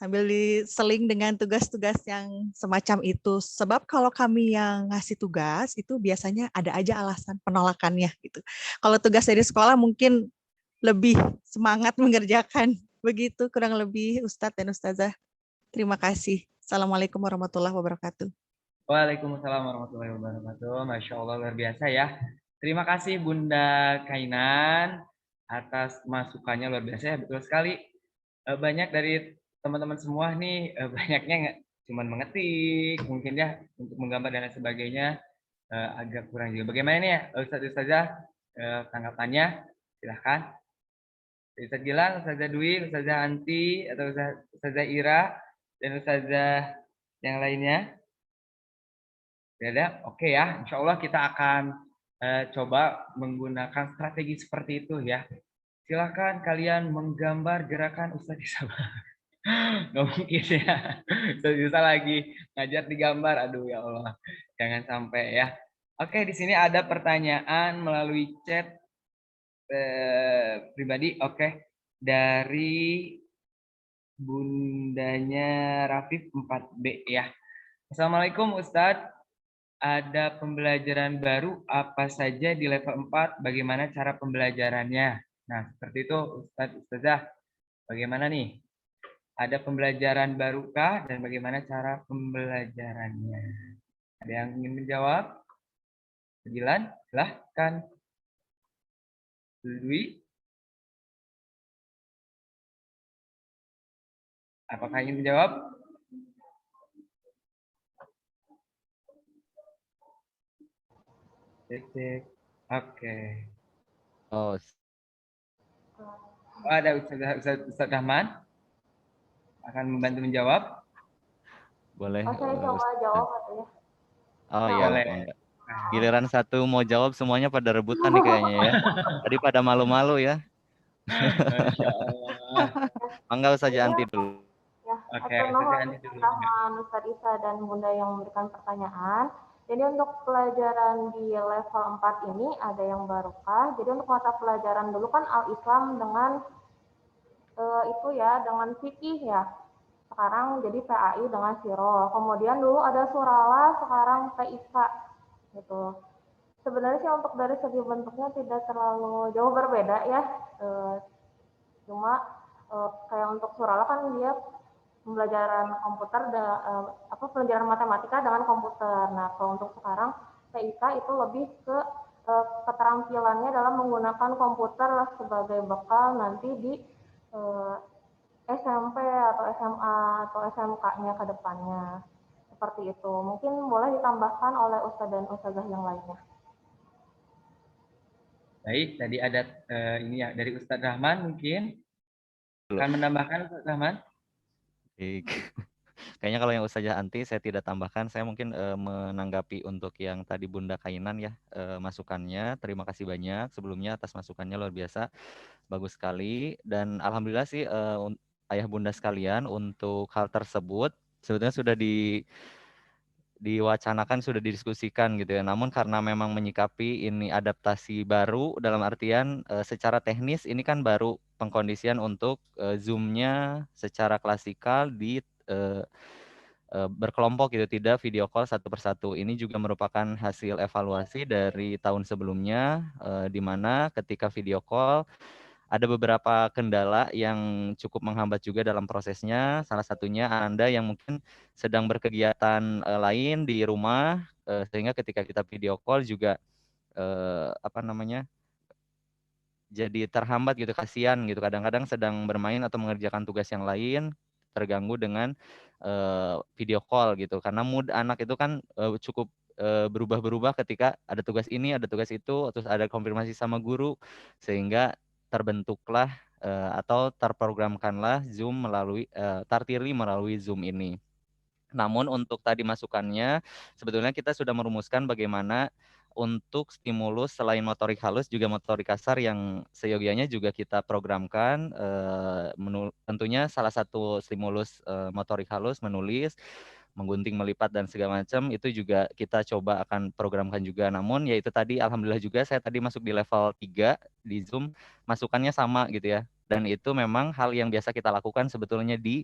sambil diseling dengan tugas-tugas yang semacam itu. Sebab kalau kami yang ngasih tugas itu biasanya ada aja alasan penolakannya gitu. Kalau tugas dari sekolah mungkin lebih semangat mengerjakan. Begitu kurang lebih Ustadz dan Ustazah. Terima kasih. Assalamualaikum warahmatullahi wabarakatuh. Waalaikumsalam warahmatullahi wabarakatuh. Masya Allah luar biasa ya. Terima kasih Bunda Kainan atas masukannya luar biasa ya, betul sekali. Banyak dari teman-teman semua nih banyaknya nggak cuman mengetik mungkin ya untuk menggambar dan lain sebagainya agak kurang juga. Bagaimana nih ya Ustazah tanggapannya? Silahkan. Ustazah Gilang, Ustazah Dwi, Ustazah Anti, atau Ustazah Ira, dan Ustazah yang lainnya. Ada? Oke ya, insya Allah kita akan coba menggunakan strategi seperti itu ya. Silakan kalian menggambar gerakan Ustaz Isabah. Nggak mungkin ya. Ustaz bisa lagi ngajar digambar. Aduh ya Allah. Jangan sampai ya. Oke, di sini ada pertanyaan melalui chat pribadi. Oke. Dari bundanya Rafif 4B ya. Assalamualaikum Ustadz. Ada pembelajaran baru apa saja di level 4? Bagaimana cara pembelajarannya? Nah, seperti itu Ustazah. Bagaimana nih? Ada pembelajaran barukah dan bagaimana cara pembelajarannya? Ada yang ingin menjawab? Gilan, silahkan. Dwi, apakah ingin menjawab? Cek. Oke. Oh, Ada Ustaz Rahman akan membantu menjawab. boleh. Saya coba jawab atau ya? Oh Nah, iya, boleh. mangga. Giliran satu mau jawab semuanya pada rebutan nih kayaknya ya. Tadi pada malu-malu ya. Masya Allah. Mangga saja Ini Anti dulu. ya, Oke, atur nuhun Ustazah Anti Ustaz dulu. Rahman, Ustaz Isa dan Bunda yang memberikan pertanyaan. Jadi untuk pelajaran di level 4 ini ada yang barukah? Jadi untuk mata pelajaran dulu kan Al-Islam dengan itu ya, dengan fikih ya. Sekarang jadi PAI dengan Siro. Kemudian dulu ada Surala, sekarang PIK gitu. Sebenarnya sih untuk dari segi bentuknya tidak terlalu jauh berbeda ya. Cuma kayak untuk Surala kan dia pembelajaran komputer pelajaran matematika dengan komputer. Nah, kalau untuk sekarang TIK itu lebih ke keterampilannya dalam menggunakan komputer sebagai bekal nanti di SMP atau SMA atau SMK-nya ke depannya. Seperti itu. Mungkin boleh ditambahkan oleh Ustadz dan Ustazah yang lainnya. Baik, tadi ada ini ya dari Ustadz Rahman mungkin akan menambahkan Ustadz Rahman. Baik. Kayaknya kalau yang Ustazah Anti saya tidak tambahkan, saya mungkin menanggapi untuk yang tadi Bunda Kainan ya, masukannya. Terima kasih banyak sebelumnya atas masukannya, luar biasa, bagus sekali. Dan alhamdulillah sih ayah bunda sekalian untuk hal tersebut sebetulnya sudah diwacanakan, sudah didiskusikan gitu ya. Namun karena memang menyikapi ini adaptasi baru dalam artian secara teknis ini kan baru pengkondisian untuk Zoom-nya secara klasikal di berkelompok gitu, tidak video call satu persatu. Ini juga merupakan hasil evaluasi dari tahun sebelumnya, di mana ketika video call ada beberapa kendala yang cukup menghambat juga dalam prosesnya. Salah satunya Anda yang mungkin sedang berkegiatan lain di rumah, sehingga ketika kita video call juga apa namanya, jadi terhambat gitu, kasihan gitu. Kadang-kadang sedang bermain atau mengerjakan tugas yang lain, terganggu dengan video call gitu. Karena mood anak itu kan cukup berubah-berubah ketika ada tugas ini, ada tugas itu, terus ada konfirmasi sama guru, sehingga terbentuklah atau terprogramkanlah Zoom melalui Tartili melalui Zoom ini. Namun untuk tadi masukannya, sebetulnya kita sudah merumuskan bagaimana untuk stimulus selain motorik halus juga motorik kasar yang seyogianya juga kita programkan. Tentunya salah satu stimulus motorik halus menulis, menggunting, melipat dan segala macam itu juga kita coba akan programkan juga. Namun ya itu tadi alhamdulillah juga saya tadi masuk di level 3 di Zoom, masukannya sama gitu ya. Dan itu memang hal yang biasa kita lakukan sebetulnya di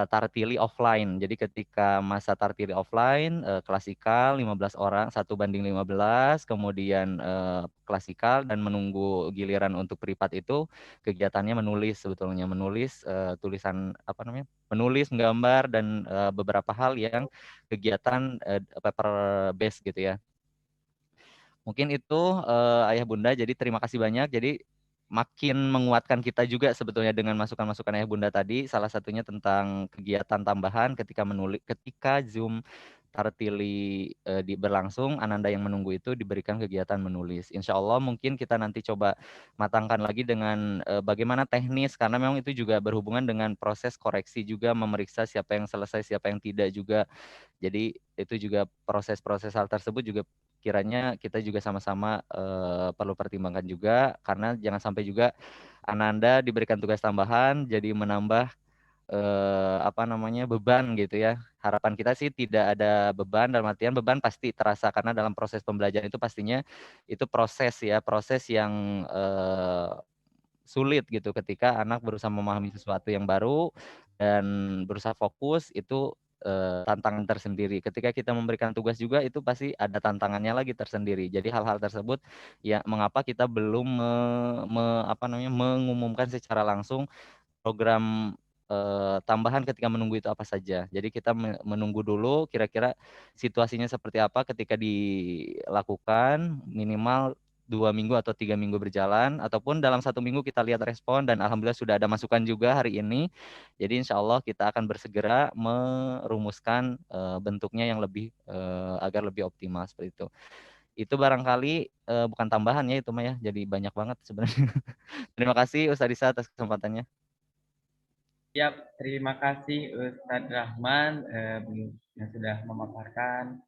Tartili offline. Jadi ketika masa Tartili offline, klasikal 15 orang, 1:15, kemudian klasikal dan menunggu giliran untuk privat itu kegiatannya menulis sebetulnya, menulis tulisan apa namanya? Menulis, menggambar dan beberapa hal yang kegiatan paper base gitu ya. Mungkin itu Ayah Bunda, jadi terima kasih banyak. Jadi makin menguatkan kita juga sebetulnya dengan masukan-masukan Ayah Bunda tadi, salah satunya tentang kegiatan tambahan ketika menulis, ketika Zoom Tartili berlangsung, Ananda yang menunggu itu diberikan kegiatan menulis. Insya Allah mungkin kita nanti coba matangkan lagi dengan bagaimana teknis, karena memang itu juga berhubungan dengan proses koreksi juga, memeriksa siapa yang selesai, siapa yang tidak juga. Jadi itu juga proses-proses hal tersebut juga kiranya kita juga sama-sama perlu pertimbangkan juga, karena jangan sampai juga Ananda diberikan tugas tambahan jadi menambah apa namanya beban gitu ya. Harapan kita sih tidak ada beban, dalam artian beban pasti terasa karena dalam proses pembelajaran itu pastinya itu proses ya, proses yang sulit gitu ketika anak berusaha memahami sesuatu yang baru dan berusaha fokus itu tantangan tersendiri. Ketika kita memberikan tugas juga itu pasti ada tantangannya lagi tersendiri. Jadi hal-hal tersebut ya mengapa kita belum mengumumkan secara langsung program tambahan ketika menunggu itu apa saja. Jadi kita menunggu dulu kira-kira situasinya seperti apa ketika dilakukan, minimal 2 minggu atau 3 minggu berjalan, ataupun dalam 1 minggu kita lihat respon dan alhamdulillah sudah ada masukan juga hari ini. Jadi insya Allah kita akan bersegera merumuskan bentuknya yang lebih agar lebih optimal seperti itu. Itu barangkali bukan tambahan ya itu Maya, jadi banyak banget sebenarnya. Terima kasih Ustaz Risa atas kesempatannya. Siap, terima kasih Ustadz Rahman yang sudah memaparkan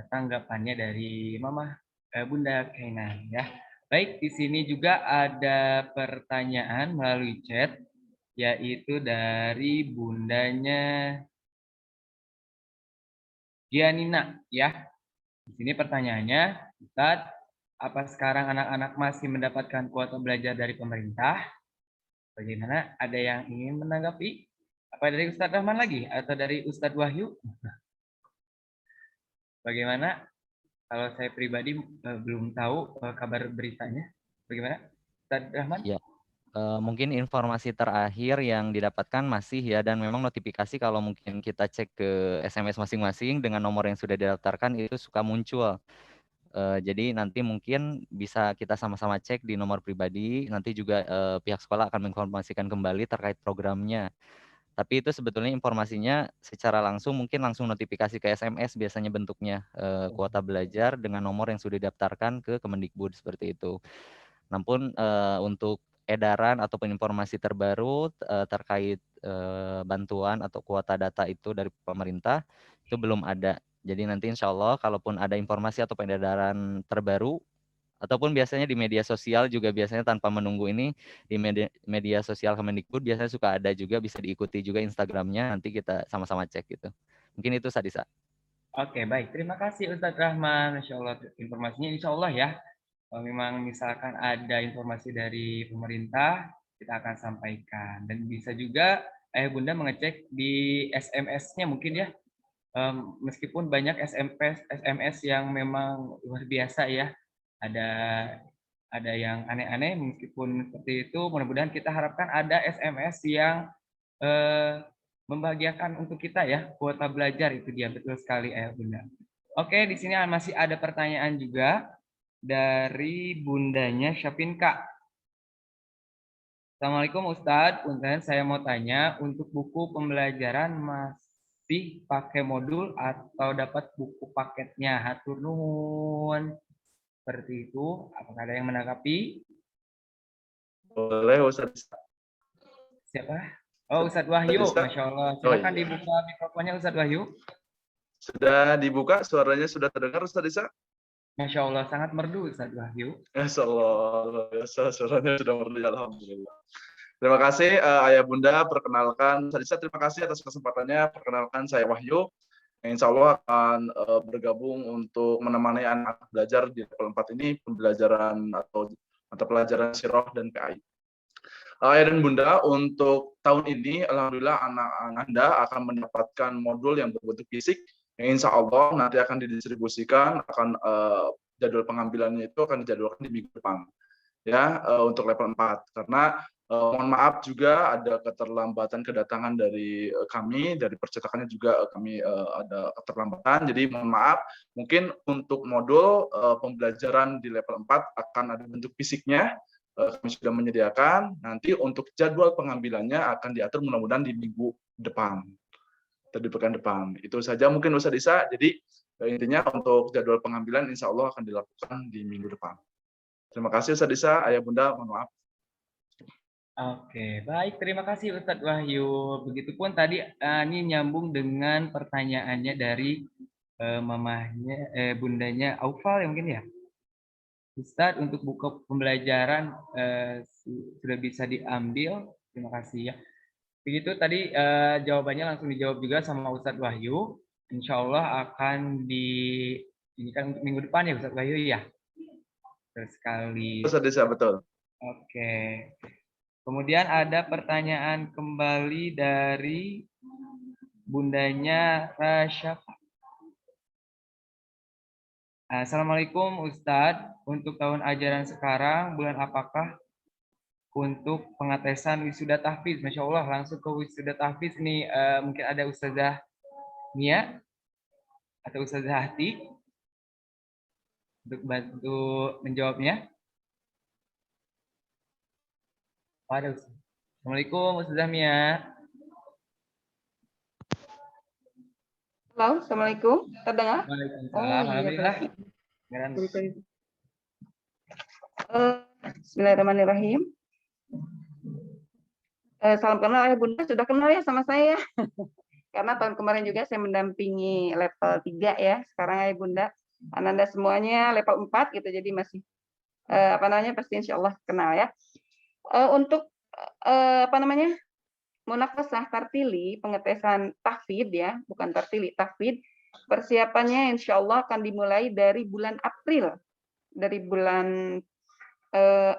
tanggapannya dari Mama Bunda Kainan ya. Baik, di sini juga ada pertanyaan melalui chat yaitu dari bundanya Gianina ya. Di sini pertanyaannya, Ustadz, apa sekarang anak-anak masih mendapatkan kuota belajar dari pemerintah? Bagaimana? Ada yang ingin menanggapi? Apa dari Ustadz Rahman lagi atau dari Ustadz Wahyu? Bagaimana? Kalau saya pribadi belum tahu kabar beritanya. Bagaimana? Ustadz Rahman? Ya, mungkin informasi terakhir yang didapatkan masih ya, dan memang notifikasi kalau mungkin kita cek ke SMS masing-masing dengan nomor yang sudah didaftarkan itu suka muncul. Jadi nanti mungkin bisa kita sama-sama cek di nomor pribadi. Nanti juga pihak sekolah akan menginformasikan kembali terkait programnya. Tapi itu sebetulnya informasinya secara langsung mungkin langsung notifikasi ke SMS biasanya bentuknya kuota belajar dengan nomor yang sudah didaftarkan ke Kemendikbud seperti itu. Namun untuk edaran ataupun informasi terbaru terkait bantuan atau kuota data itu dari pemerintah itu belum ada. Jadi nanti insya Allah kalaupun ada informasi atau peredaran terbaru ataupun biasanya di media sosial juga biasanya tanpa menunggu ini di media sosial Kemendikbud biasanya suka ada juga, bisa diikuti juga Instagramnya, nanti kita sama-sama cek gitu. Mungkin itu Sadisa. Oke, baik. Terima kasih Ustadz Rahman. Insya Allah informasinya insya Allah ya. Kalau memang misalkan ada informasi dari pemerintah, kita akan sampaikan. Dan bisa juga Ayah Bunda mengecek di SMS-nya mungkin ya. Meskipun banyak SMS yang memang luar biasa ya. Ada yang aneh-aneh meskipun seperti itu. Mudah-mudahan kita harapkan ada SMS yang membahagiakan untuk kita ya. Kuota belajar itu dia, betul sekali Ayah Bunda. Oke, di sini masih ada pertanyaan juga dari bundanya Syapinka. Assalamualaikum Ustadz, Punten saya mau tanya, untuk buku pembelajaran masih pakai modul atau dapat buku paketnya? Hatur nuhun. Seperti itu, apakah ada yang menanggapi? Boleh Ustadz. Siapa? Oh, Ustadz Wahyu, Masya Allah. Silakan dibuka mikrofonnya Ustadz Wahyu. Sudah dibuka, suaranya sudah terdengar Ustadz Isa? Masya Allah, sangat merdu Ustadz Wahyu. Masya Allah, biasa suaranya sudah merdu, alhamdulillah. Terima kasih Ayah Bunda, perkenalkan Ustadz Isa, terima kasih atas kesempatannya. Perkenalkan saya Wahyu, yang insya Allah akan bergabung untuk menemani anak belajar di level 4 ini, pembelajaran atau mata pelajaran Sirah dan PAI. Ayah dan Bunda, untuk tahun ini, alhamdulillah anak Anda akan mendapatkan modul yang berbentuk fisik, yang insya Allah nanti akan didistribusikan, akan jadwal pengambilannya itu akan dijadwalkan di minggu depan, ya, untuk level 4. Karena mohon maaf juga ada keterlambatan kedatangan dari kami, dari percetakannya juga kami ada keterlambatan, jadi mohon maaf, mungkin untuk modul pembelajaran di level 4 akan ada bentuk fisiknya, kami sudah menyediakan, nanti untuk jadwal pengambilannya akan diatur mudah-mudahan di minggu depan, atau di pekan depan. Itu saja mungkin Ustadz Isa, jadi intinya untuk jadwal pengambilan insya Allah akan dilakukan di minggu depan. Terima kasih Ustadz Isa, Ayah Bunda, mohon maaf. Oke, baik. Terima kasih Ustadz Wahyu. Begitupun tadi ini nyambung dengan pertanyaannya dari mamahnya, bundanya Aufal ya mungkin ya. Ustadz, untuk buku pembelajaran sudah bisa diambil. Terima kasih ya. Begitu tadi jawabannya langsung dijawab juga sama Ustadz Wahyu. Insya Allah akan ini kan minggu depan ya Ustadz Wahyu ya. Terus sekali. Ustadz Isa, betul. Oke. Kemudian ada pertanyaan kembali dari bundanya Rasyafa. Assalamualaikum Ustadz, untuk tahun ajaran sekarang bulan apakah untuk pengetesan wisuda tahfiz? Masya Allah, langsung ke wisuda tahfiz nih. Mungkin ada Ustazah Nia atau Ustazah Hati untuk bantu menjawabnya. Ada Ustaz. Assalamualaikum Ustazah Mia. Halo, Assalamualaikum. Terdengar? Waalaikumsalam. Alhamdulillah. Bismillahirrahmanirrahim. Salam kenal Ayah Bunda, sudah kenal ya sama saya. Karena tahun kemarin juga saya mendampingi level 3 ya. Sekarang Ayah Bunda, Ananda semuanya level 4 gitu, jadi masih pasti insya Allah kenal ya. Untuk munafasah tartili, pengetesan tahfidz ya, bukan tartili, tahfidz. Persiapannya insya Allah akan dimulai dari bulan April, dari bulan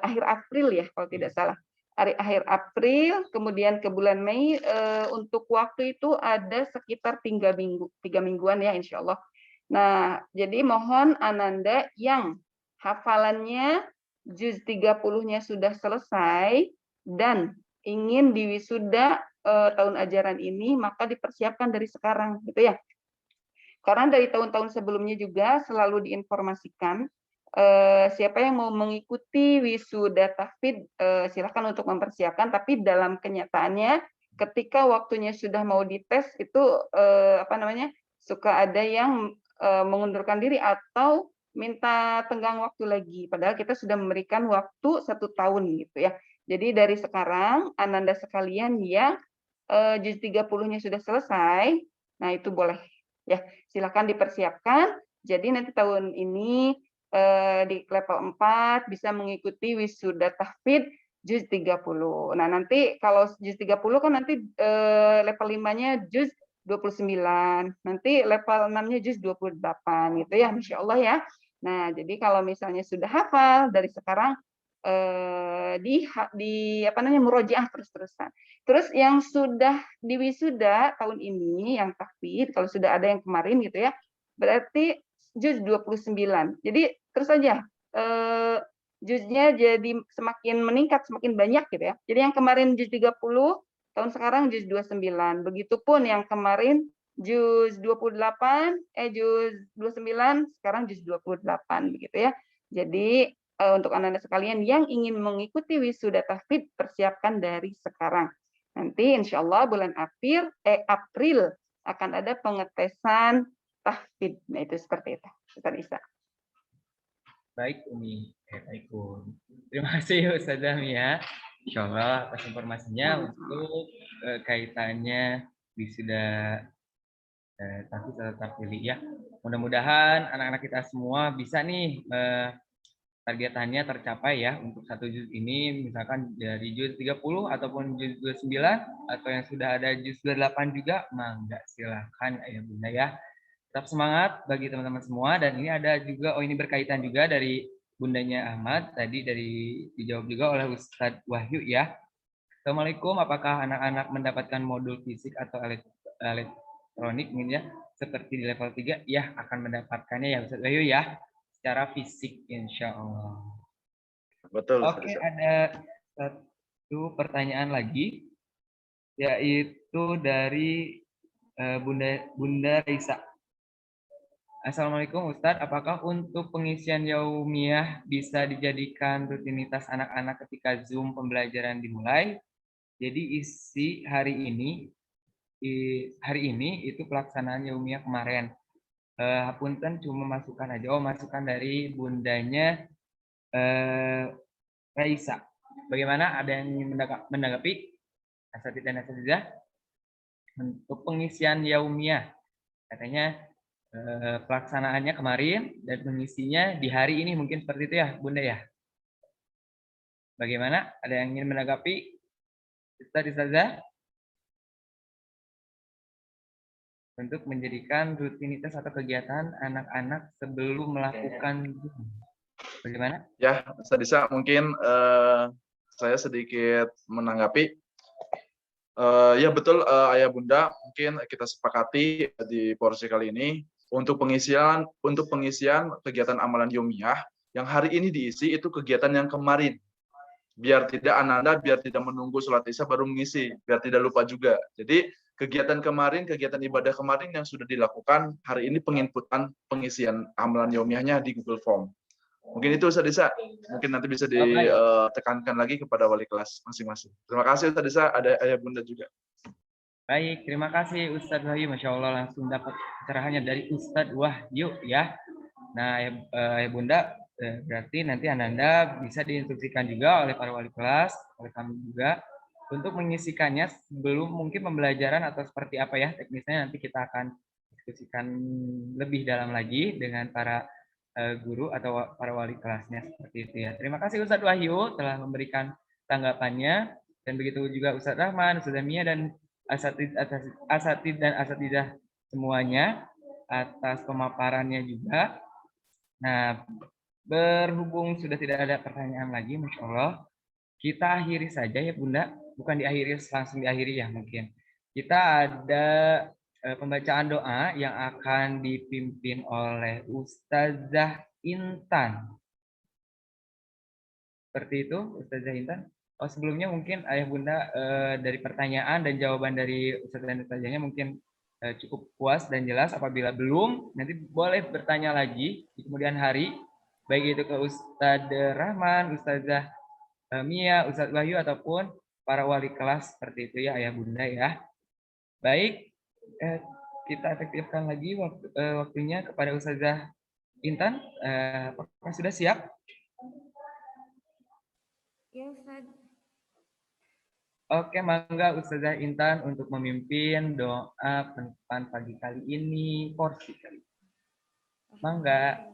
akhir April ya, kalau tidak salah. Akhir April, kemudian ke bulan Mei, untuk waktu itu ada sekitar 3 mingguan ya insya Allah. Nah, jadi mohon Ananda yang hafalannya juz 30-nya sudah selesai dan ingin diwisuda tahun ajaran ini, maka dipersiapkan dari sekarang, gitu ya. Karena dari tahun-tahun sebelumnya juga selalu diinformasikan siapa yang mau mengikuti wisuda tahfidz silakan untuk mempersiapkan, tapi dalam kenyataannya ketika waktunya sudah mau dites itu suka ada yang mengundurkan diri atau minta tenggang waktu lagi, padahal kita sudah memberikan waktu 1 tahun gitu ya. Jadi dari sekarang Ananda sekalian yang juz 30-nya sudah selesai, nah itu boleh ya, silakan dipersiapkan. Jadi nanti tahun ini di level 4 bisa mengikuti wisuda tahfidz juz 30. Nah, nanti kalau juz 30 kan nanti level 5-nya juz 29, nanti level 6-nya juz 28 gitu ya, Masya Allah ya. Nah, jadi kalau misalnya sudah hafal dari sekarang di apa namanya murojaah terus-terusan. Terus yang sudah diwisuda tahun ini yang tahfidz kalau sudah ada yang kemarin gitu ya, berarti juz 29. Jadi terus saja juznya jadi semakin meningkat, semakin banyak gitu ya. Jadi yang kemarin juz 30, tahun sekarang juz 29. Begitupun yang kemarin juz 28, juz 29, sekarang juz 28 begitu ya. Jadi untuk anak-anak sekalian yang ingin mengikuti wisuda tahfidz, persiapkan dari sekarang. Nanti insya Allah bulan April akan ada pengetesan tahfidz. Nah itu seperti itu. Ustaz Isa. Baik Umi, baik Bun. Terima kasih Ustazah Mia. Insya Allah atas informasinya untuk kaitannya wisuda tahfidz atau tahfidz ya. Mudah-mudahan anak-anak kita semua bisa nih targetannya tercapai ya untuk satu juz ini, misalkan dari juz 30 ataupun juz 29 atau yang sudah ada juz 28 juga, mangga silahkan ayah bunda ya. Tetap semangat bagi teman-teman semua, dan ini ada juga, ini berkaitan juga dari bundanya Ahmad, tadi dijawab juga oleh Ustadz Wahyu ya. Assalamualaikum, apakah anak-anak mendapatkan modul fisik atau elektronik mungkin ya, seperti di level 3? Ya, akan mendapatkannya ya Ustadz Wahyu ya, secara fisik insya Allah. Betul. Oke, ada satu pertanyaan lagi, yaitu dari Bunda Risa. Assalamualaikum Ustadz, apakah untuk pengisian yaumiyah bisa dijadikan rutinitas anak-anak ketika Zoom pembelajaran dimulai? Jadi isi hari ini itu pelaksanaan yaumiyah kemarin. Punten cuma masukkan aja. Oh, masukkan dari bundanya Raisa. Bagaimana? Ada yang ingin menanggapi? Asatidz dan asatidzah untuk pengisian yaumiyah. Katanya pelaksanaannya kemarin dan mengisinya di hari ini, mungkin seperti itu ya Bunda ya. Bagaimana? Ada yang ingin menanggapi? Ustazah? Untuk menjadikan rutinitas atau kegiatan anak-anak sebelum melakukan Zoom. Bagaimana? Ya, Ustaz mungkin saya sedikit menanggapi. Ya betul Ayah Bunda, mungkin kita sepakati di porsi kali ini untuk pengisian kegiatan amalan yaumiyah yang hari ini diisi itu kegiatan yang kemarin. Biar tidak Ananda, biar tidak menunggu sholat Isya baru mengisi, biar tidak lupa juga. Jadi kegiatan kemarin, kegiatan ibadah kemarin yang sudah dilakukan, hari ini penginputan pengisian amalan yaumiyahnya di Google Form. Mungkin itu Ustaz Isa, mungkin nanti bisa ditekankan lagi kepada wali kelas masing-masing. Terima kasih Ustaz Isa, ada Ayah Bunda juga. Baik, terima kasih Ustadz Wahyu. Masya Allah langsung dapat pencerahannya dari Ustadz Wahyu ya. Nah, Ayah Bunda, berarti nanti Ananda bisa diinstruksikan juga oleh para wali kelas, oleh kami juga, untuk mengisikannya sebelum mungkin pembelajaran atau seperti apa ya teknisnya, nanti kita akan diskusikan lebih dalam lagi dengan para guru atau para wali kelasnya seperti itu ya. Terima kasih Ustadz Wahyu telah memberikan tanggapannya, dan begitu juga Ustadz Rahman, Ustadz Mia, dan asatidz dan asatidzah semuanya atas pemaparannya juga. Nah, berhubung sudah tidak ada pertanyaan lagi, Masya Allah, kita akhiri saja ya Bunda. Bukan diakhiri, langsung diakhiri ya mungkin. Kita ada pembacaan doa yang akan dipimpin oleh Ustazah Intan. Seperti itu, Ustazah Intan. Oh, sebelumnya mungkin Ayah Bunda dari pertanyaan dan jawaban dari Ustazah dan Ustazahnya mungkin cukup puas dan jelas. Apabila belum, nanti boleh bertanya lagi di kemudian hari, baik itu ke Ustadz Rahman, Ustazah Mia, Ustadz Wahyu, ataupun para wali kelas seperti itu ya Ayah Bunda ya. Baik, kita efektifkan lagi waktunya kepada Ustazah Intan. Apakah sudah siap? Ya Ustaz. Oke, mangga Ustazah Intan untuk memimpin doa penutupan pagi kali ini, porsi kali. Mangga.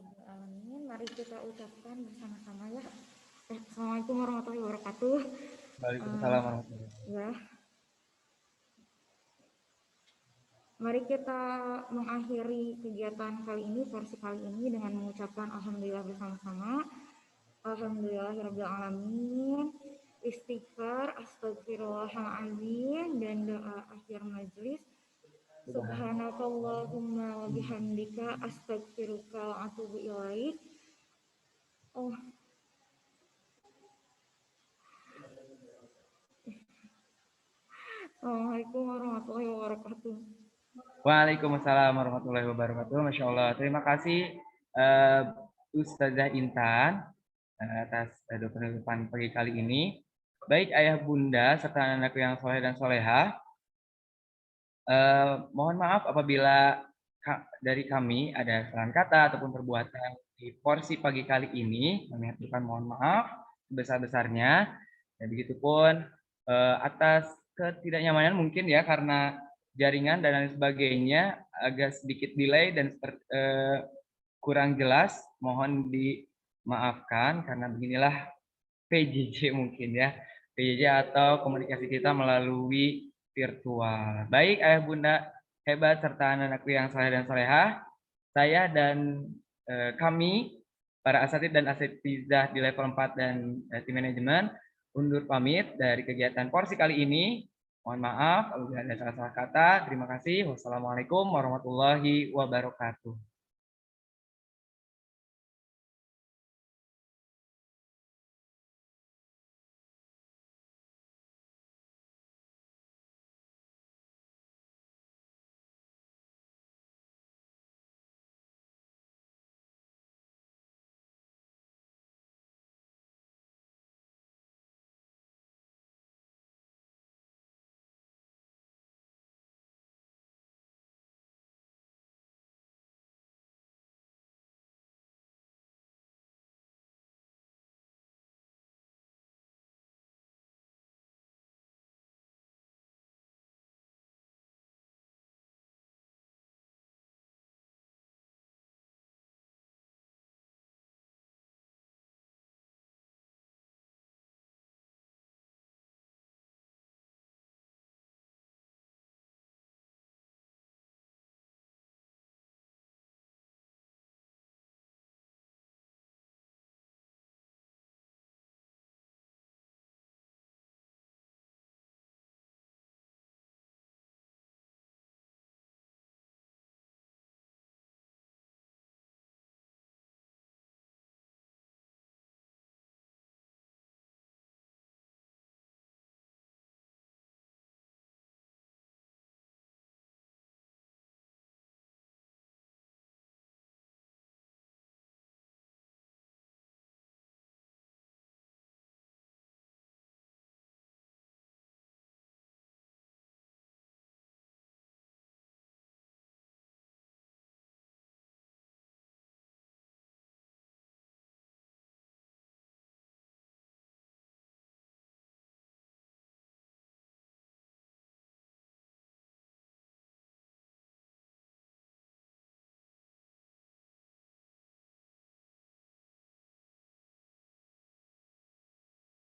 Mari kita ucapkan bersama-sama ya. Assalamualaikum warahmatullahi wabarakatuh. Waalaikumsalam warahmatullahi wabarakatuh. Ya. Mari kita mengakhiri kegiatan kali ini, porsi kali ini dengan mengucapkan alhamdulillah bersama-sama. Alhamdulillahirabbil alamin. Istighfar, astagfirullahaladzim, dan doa akhir majelis. Subhanakallahumma wa bihamdika astaghfiruka wa atubu ilaik. Assalamualaikum warahmatullahi wabarakatuh. Waalaikumsalam warahmatullahi wabarakatuh. Masya Allah. Terima kasih Ustazah Intan atas doa penutupan pagi kali ini. Baik ayah bunda serta anak-anakku yang soleh dan soleha. Mohon maaf apabila dari kami ada kesalahan kata ataupun perbuatan di porsi pagi kali ini. Kami aturkan mohon maaf sebesar-besarnya. Dan begitupun atas ketidaknyamanan mungkin ya karena jaringan dan lain sebagainya agak sedikit delay dan kurang jelas. Mohon dimaafkan karena beginilah PJJ mungkin ya. PJJ atau komunikasi kita melalui virtual. Baik ayah bunda hebat serta anak-anakku yang saleh dan salehah, saya dan kami para asatid dan asatizah di level 4 dan tim manajemen undur pamit dari kegiatan porsi kali ini. Mohon maaf apabila ada salah-salah kata. Terima kasih. Wassalamualaikum warahmatullahi wabarakatuh.